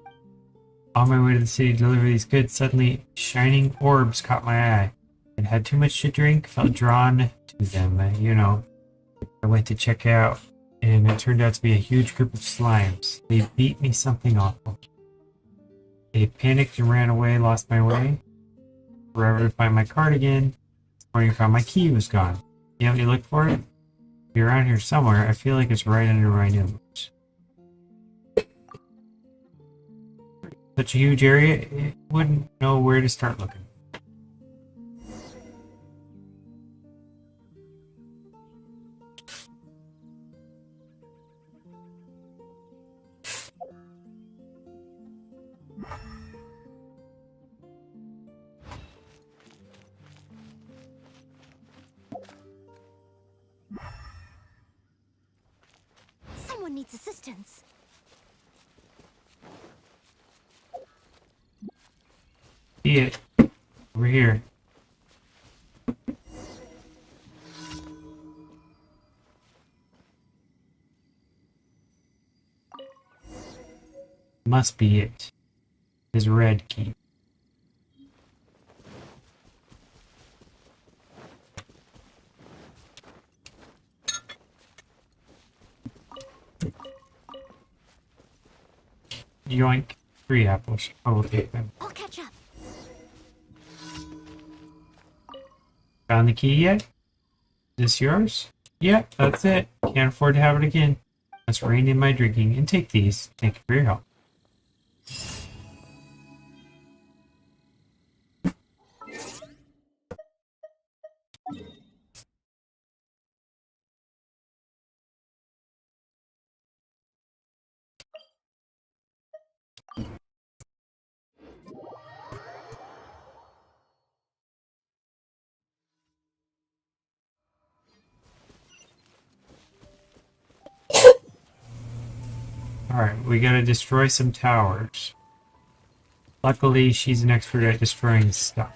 On my way to the city to deliver these goods, suddenly shining orbs caught my eye. I'd had too much to drink, felt drawn to them, you know. I went to check out, and it turned out to be a huge group of slimes. They beat me something awful. I panicked and ran away, lost my way. Forever to find my card again. This morning I found my key was gone. You know, you look for it? Be around here somewhere. I feel like it's right under my nose. Such a huge area, it wouldn't know where to start looking. anyone needs assistance. See it. Over here. Must be it. His red key. Yoink. 3 apples. I will take them. I'll catch up. Found the key yet? Is this yours? Yeah, that's it. Can't afford to have it again. Let's rein in my drinking and take these. Thank you for your help. Alright, we gotta destroy some towers. Luckily, she's an expert at destroying stuff.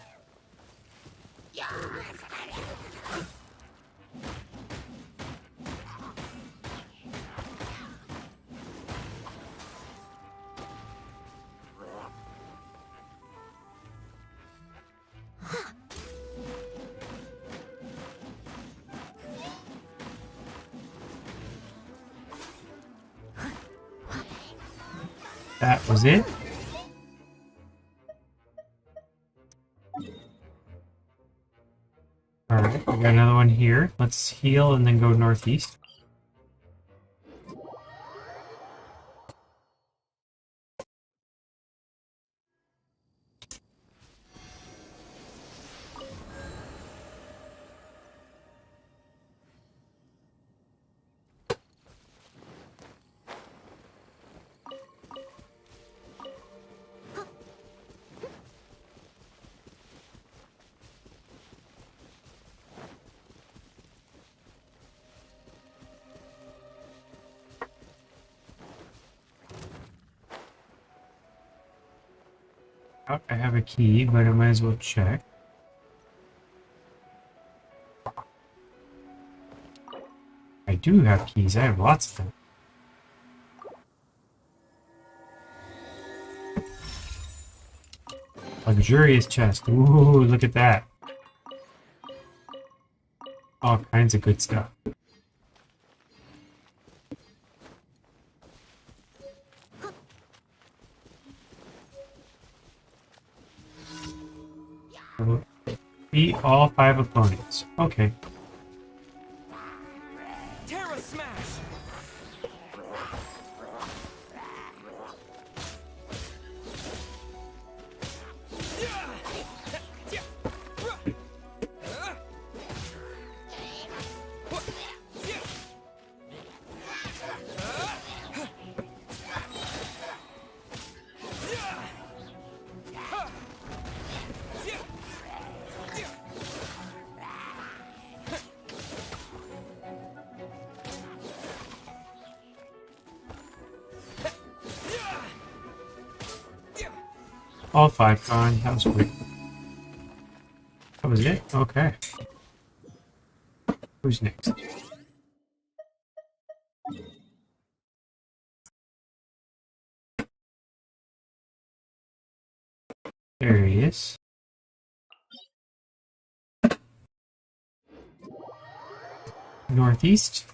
That was it. Alright, we got another one here. Let's heal and then go northeast. Oh, I have a key, but I might as well check. I do have keys. I have lots of them. Luxurious chest. Ooh, look at that. All kinds of good stuff. Beat all 5 opponents. Okay. Terra Smash! All 5 gone. That was quick. That was it? Okay. Who's next? There he is. Northeast.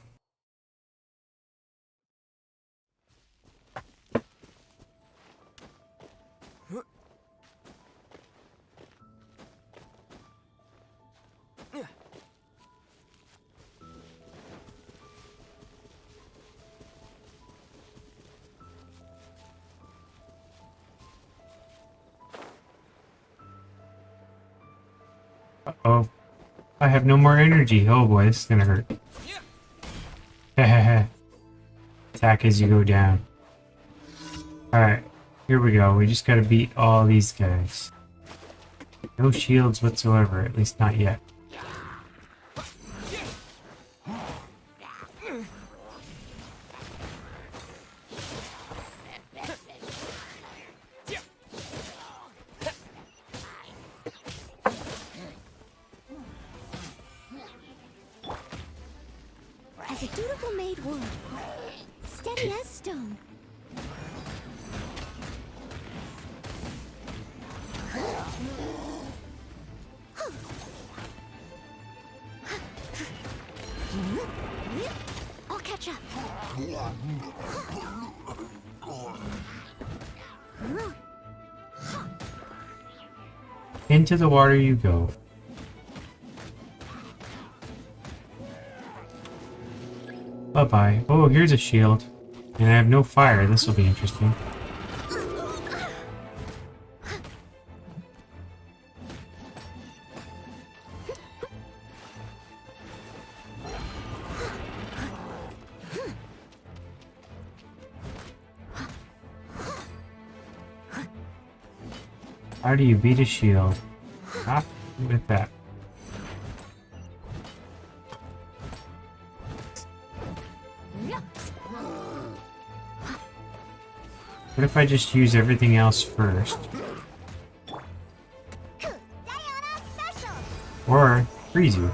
Uh-oh. I have no more energy. Oh boy, this is gonna hurt. Hehehe. Attack as you go down. Alright, here we go. We just gotta beat all these guys. No shields whatsoever, at least not yet. a beautiful made wood. Steady as stone. I'll catch up. Into the water you go. Bye-bye. Oh, here's a shield. And I have no fire. This will be interesting. How do you beat a shield? Not with that. What if I just use everything else first? Or freeze you?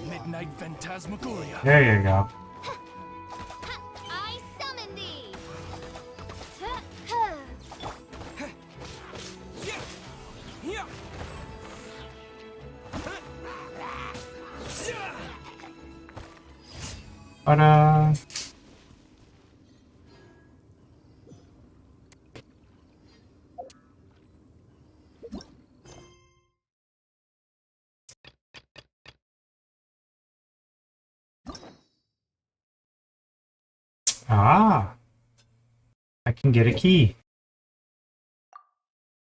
Midnight Phantasmagoria. There you go. I summon thee. Ta-da! Ah! I can get a key.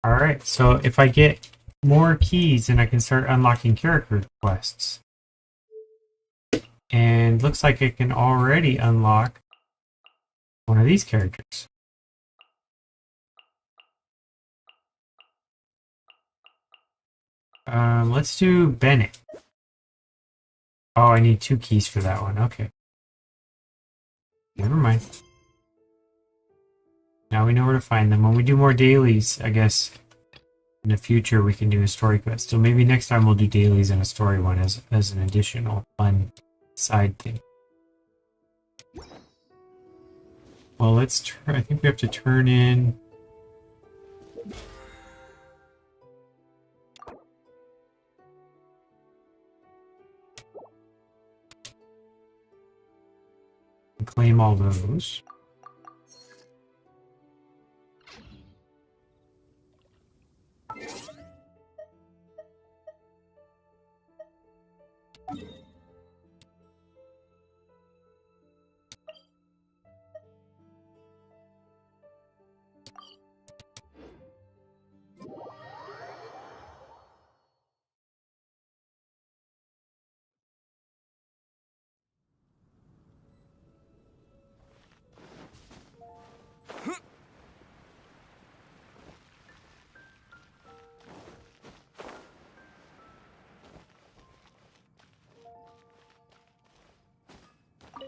Alright, so if I get more keys, then I can start unlocking character quests. And looks like I can already unlock one of these characters. Let's do Bennett. Oh, I need 2 keys for that one. Okay. Never mind. Now we know where to find them. When we do more dailies, I guess in the future we can do a story quest. So maybe next time we'll do dailies and a story one as an additional fun side thing. Well, let's turn. I think we have to turn in. And claim all those.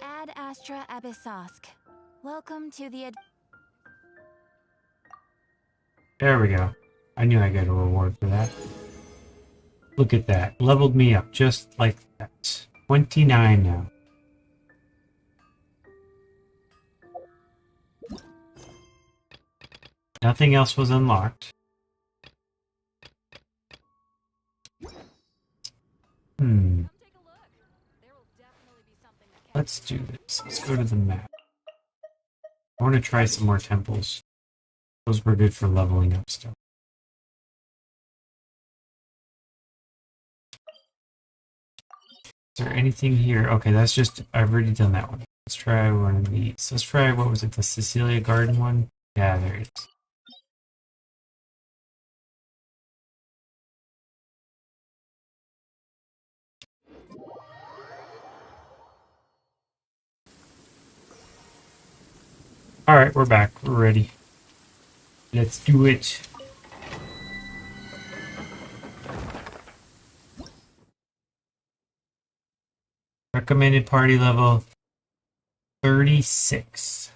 Ad Astra Abyssosk. Welcome to the There we go. I knew I got a reward for that. Look at that. Leveled me up just like that. 29 now. Nothing else was unlocked. let's do this. Let's go to the map. I want to try some more temples. Those were good for leveling up stuff. Is there anything here? Okay, that's just, I've already done that one. Let's try one of these. Let's try, what was it, the Cecilia Garden one? Yeah, there it is. Alright, we're back. We're ready. Let's do it. Recommended party level 36.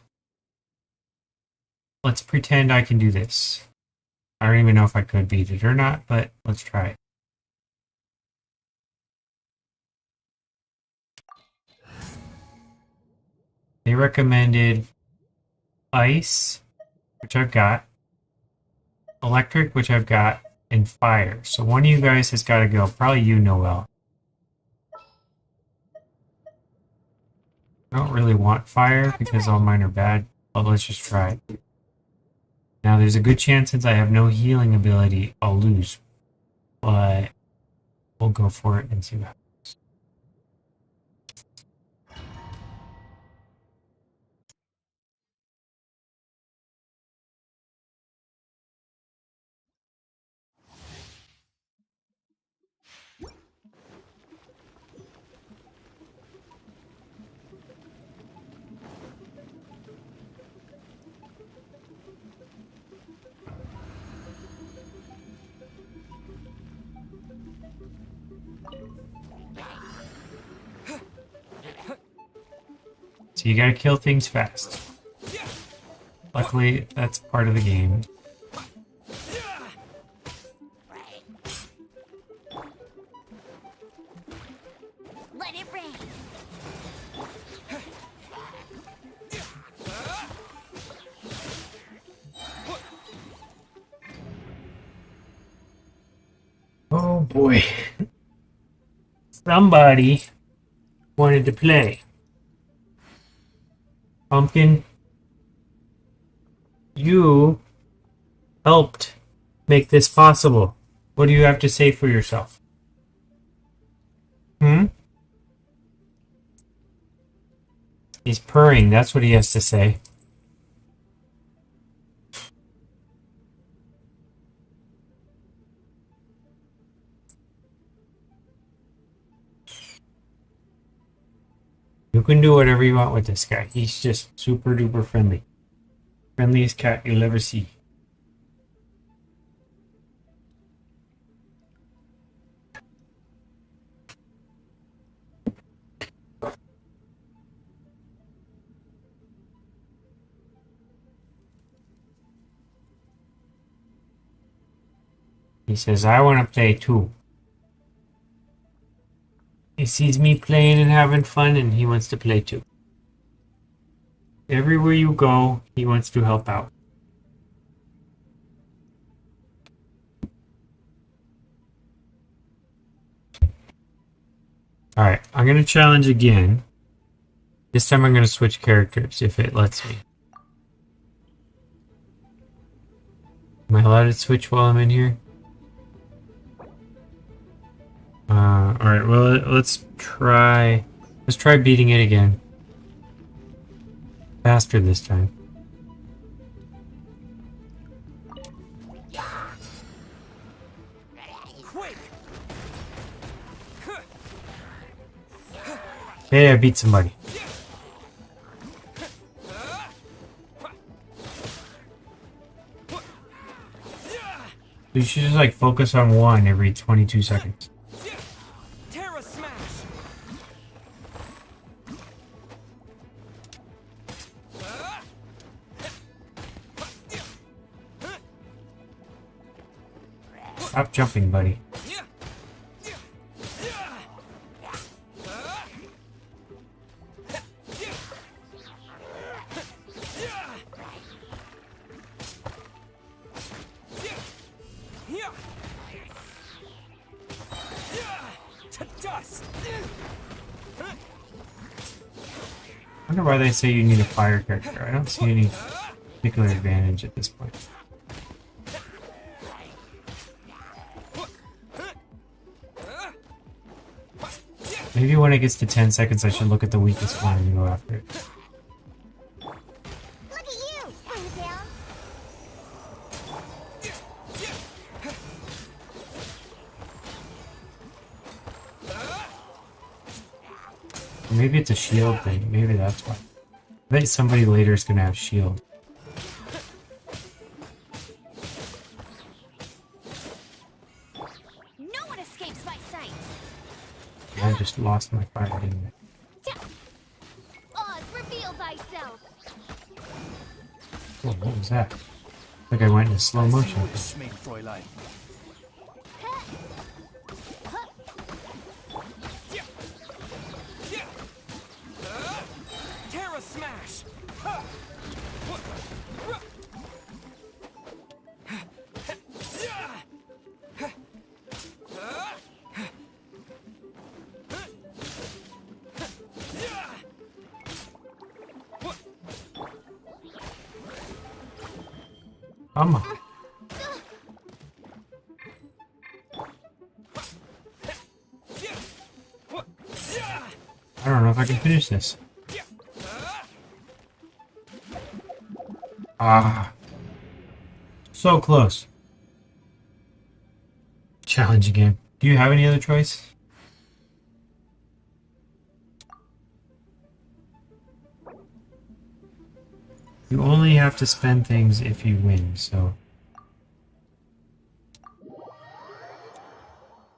Let's pretend I can do this. I don't even know if I could beat it or not, but let's try it. They recommended ice, which I've got, electric, which I've got, and fire. So one of you guys has got to go. Probably you, Noel. I don't really want fire because all mine are bad, but let's just try it. Now there's a good chance since I have no healing ability, I'll lose. But we'll go for it and see what happens. So you gotta kill things fast. Luckily, that's part of the game. Let it rain. Oh boy. Somebody wanted to play. Pumpkin, you helped make this possible. What do you have to say for yourself? He's purring, that's what he has to say. You can do whatever you want with this guy. He's just super duper friendly. Friendliest cat you'll ever see. He says, I want to play too. He sees me playing and having fun, and he wants to play too. Everywhere you go, he wants to help out. Alright, I'm going to challenge again. This time I'm going to switch characters, if it lets me. Am I allowed to switch while I'm in here? Alright, well, let's try beating it again. Faster this time. Hey, I beat somebody. You should just like focus on one every 22 seconds. Terra smash. Stop jumping, buddy. wonder why they say you need a fire character. I don't see any particular advantage at this point. Maybe when it gets to 10 seconds, I should look at the weakest one and go after it. Look at you, bring down. Maybe it's a shield thing. Maybe that's why. I bet somebody later is gonna have shield. No one escapes my sight. I just lost my fire, didn't I? Oz, reveal thyself. Oh, what was that? I think I went into slow motion. Terra smash. Come on. I don't know if I can finish this. Ah. So close. Challenging game. Do you have any other choice? You only have to spend things if you win, so...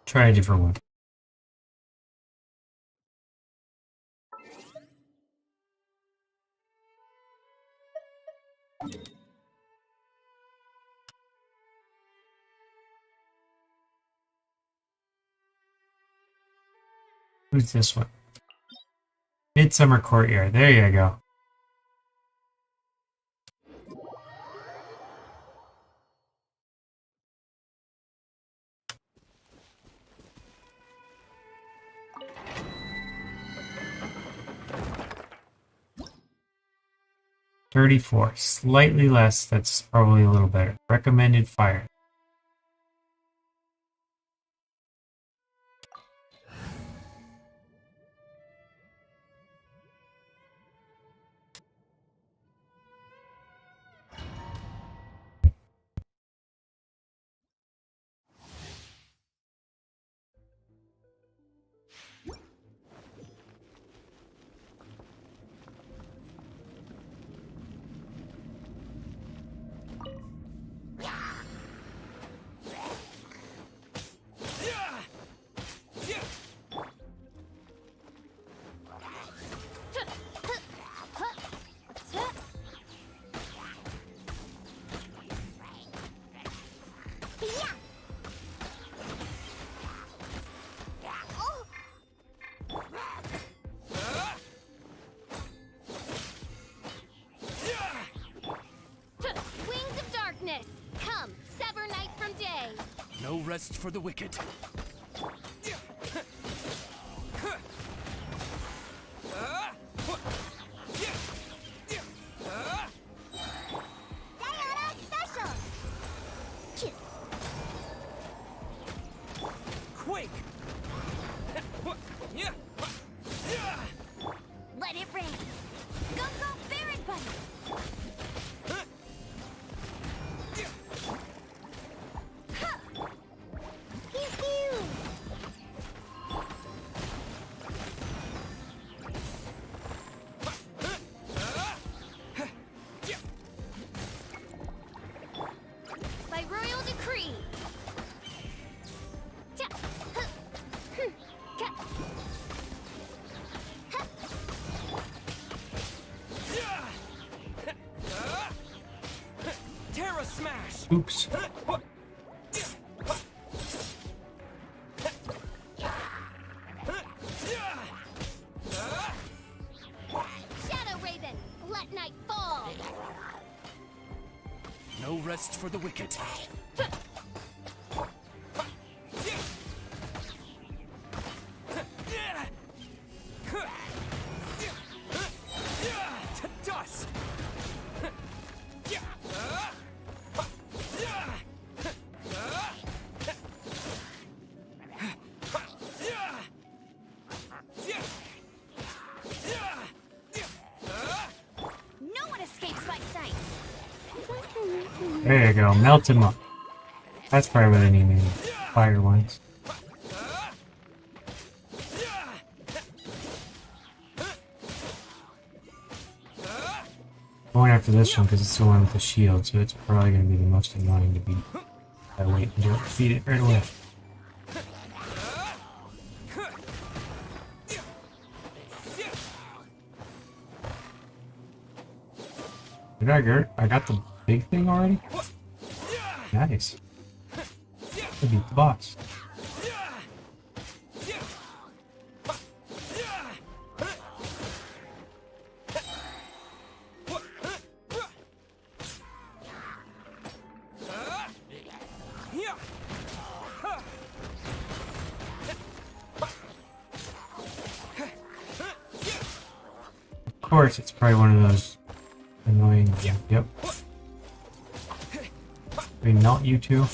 try a different one. Who's this one? Midsummer Courtyard. There you go. $34. Slightly less. That's probably a little better. Recommended fire. Wings of darkness, come, sever night from day. No rest for the wicked. Diana special. Quake. Let it rain. Go, go, Baron Bunny. Pew pew. By royal decree. Terra smash. Oops. Shadow Raven, let night fall. No rest for the wicked. There you go, melt him up. That's probably what I need, maybe. Fire ones. Going after this one because it's the one with the shield, so it's probably going to be the most annoying to beat. I wait until it beat it right away. Did I get? I got the big thing already? Nice. I beat the boss. Of course, it's probably one of those annoying. Yep. We melt you two.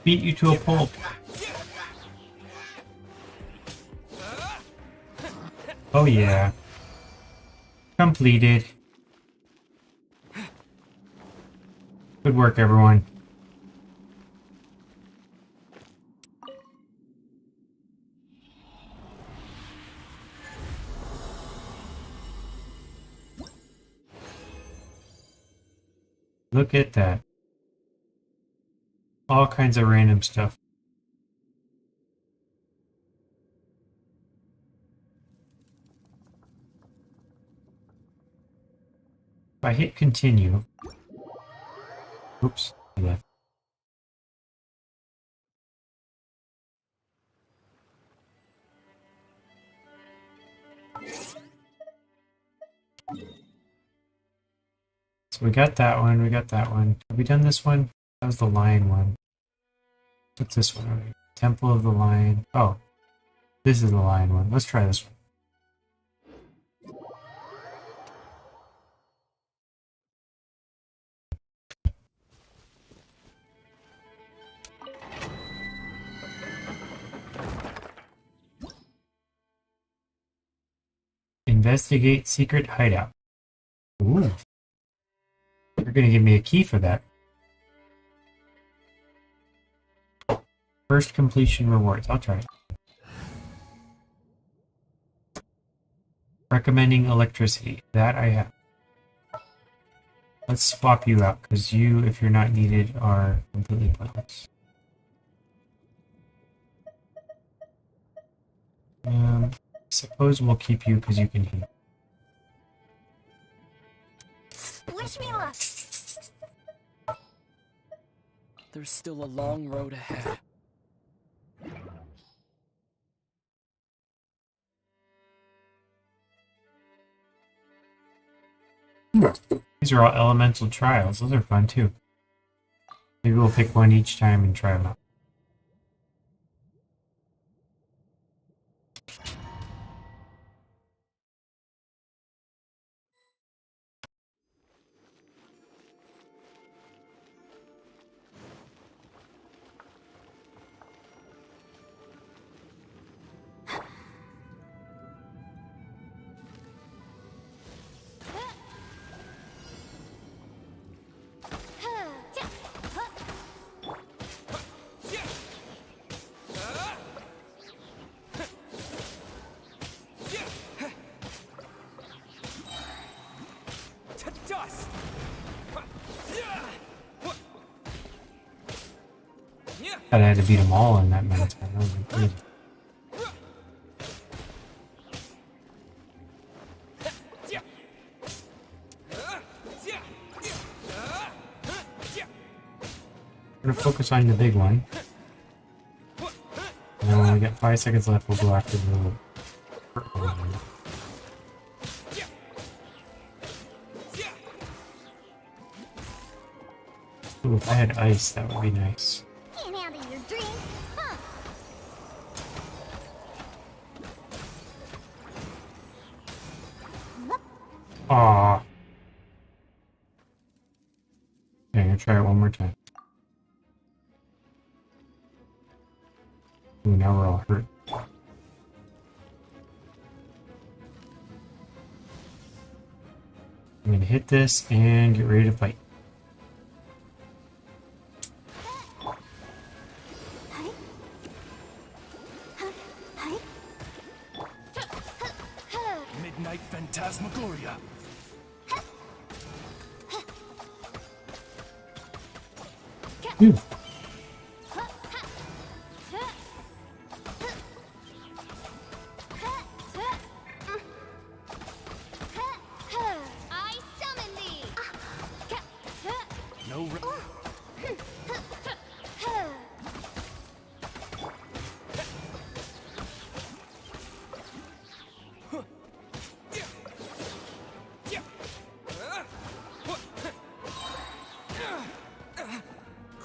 Beat you to a pulp. Oh yeah. Completed. Good work, everyone. Look at that. All kinds of random stuff. If I hit continue. Oops, I left. So we got that one, we got that one. Have we done this one? That was the lion one. What's this one? Right? Temple of the Lion. Oh, this is the lion one. Let's try this one. Investigate secret hideout. Ooh. You're gonna give me a key for that. First completion rewards. I'll try it. Recommending electricity. That I have. Let's swap you out, because you, if you're not needed, are completely pointless. Suppose we'll keep you because you can heal. Wish me luck. There's still a long road ahead. These are all elemental trials. Those are fun too. Maybe we'll pick one each time and try them out. I had to beat them all in that minute time. That was crazy. We're gonna focus on the big one. And then when we get 5 seconds left, we'll go after the purple one. Ooh, if I had ice, that would be nice. Can't handle your drink, huh? Aww. Okay, I'm gonna try it one more time. Ooh, now we're all hurt. I'm gonna hit this and get ready to fight. Midnight Phantasmagoria. Phew. I summon thee. No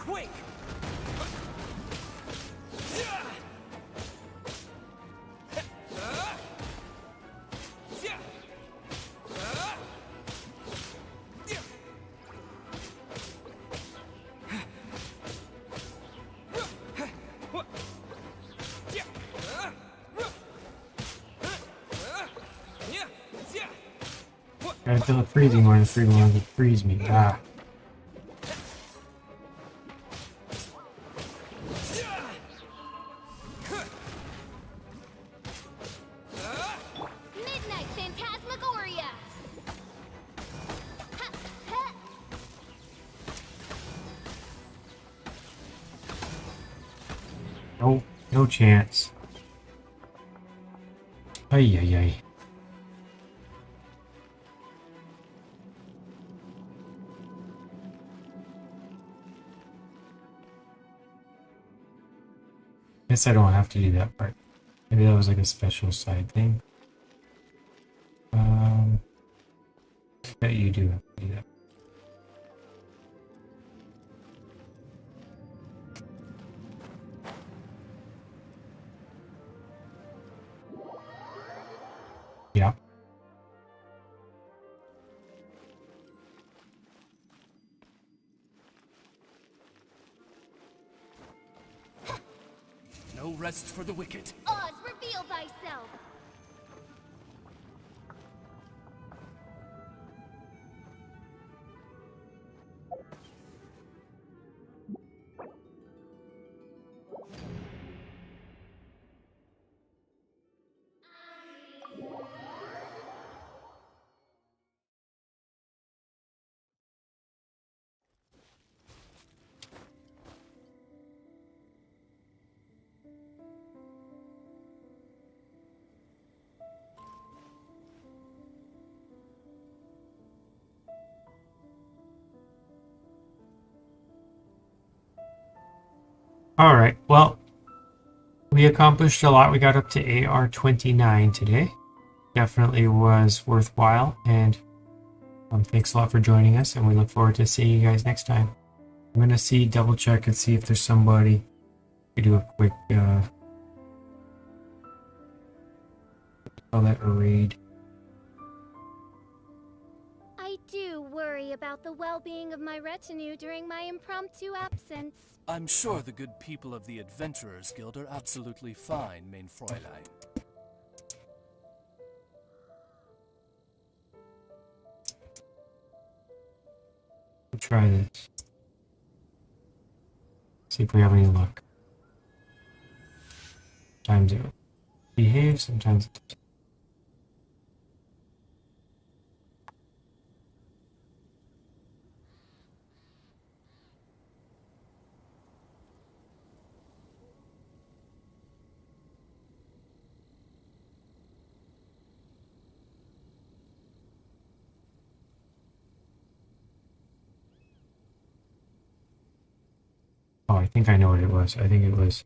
Quick! I feel the freezing one. The freezing one would freeze me. Ah. Midnight Phantasmagoria. No, no chance. Ay, ay, ay. Guess I don't have to do that part. Maybe that was like a special side thing. I bet you do have to do that. Yeah. No rest for the wicked. Oz, reveal thyself. Alright, well, we accomplished a lot. We got up to AR 29 today. Definitely was worthwhile, and thanks a lot for joining us, and we look forward to seeing you guys next time. I'm going to double check and see if there's somebody. We do a quick, call that a raid. I do worry about the well-being of my retinue during my impromptu absence. I'm sure the good people of the Adventurers Guild are absolutely fine, mein Fräulein. We'll try this. See if we have any luck. Sometimes it behaves, sometimes it doesn't. Oh, I think I know what it was. I think it was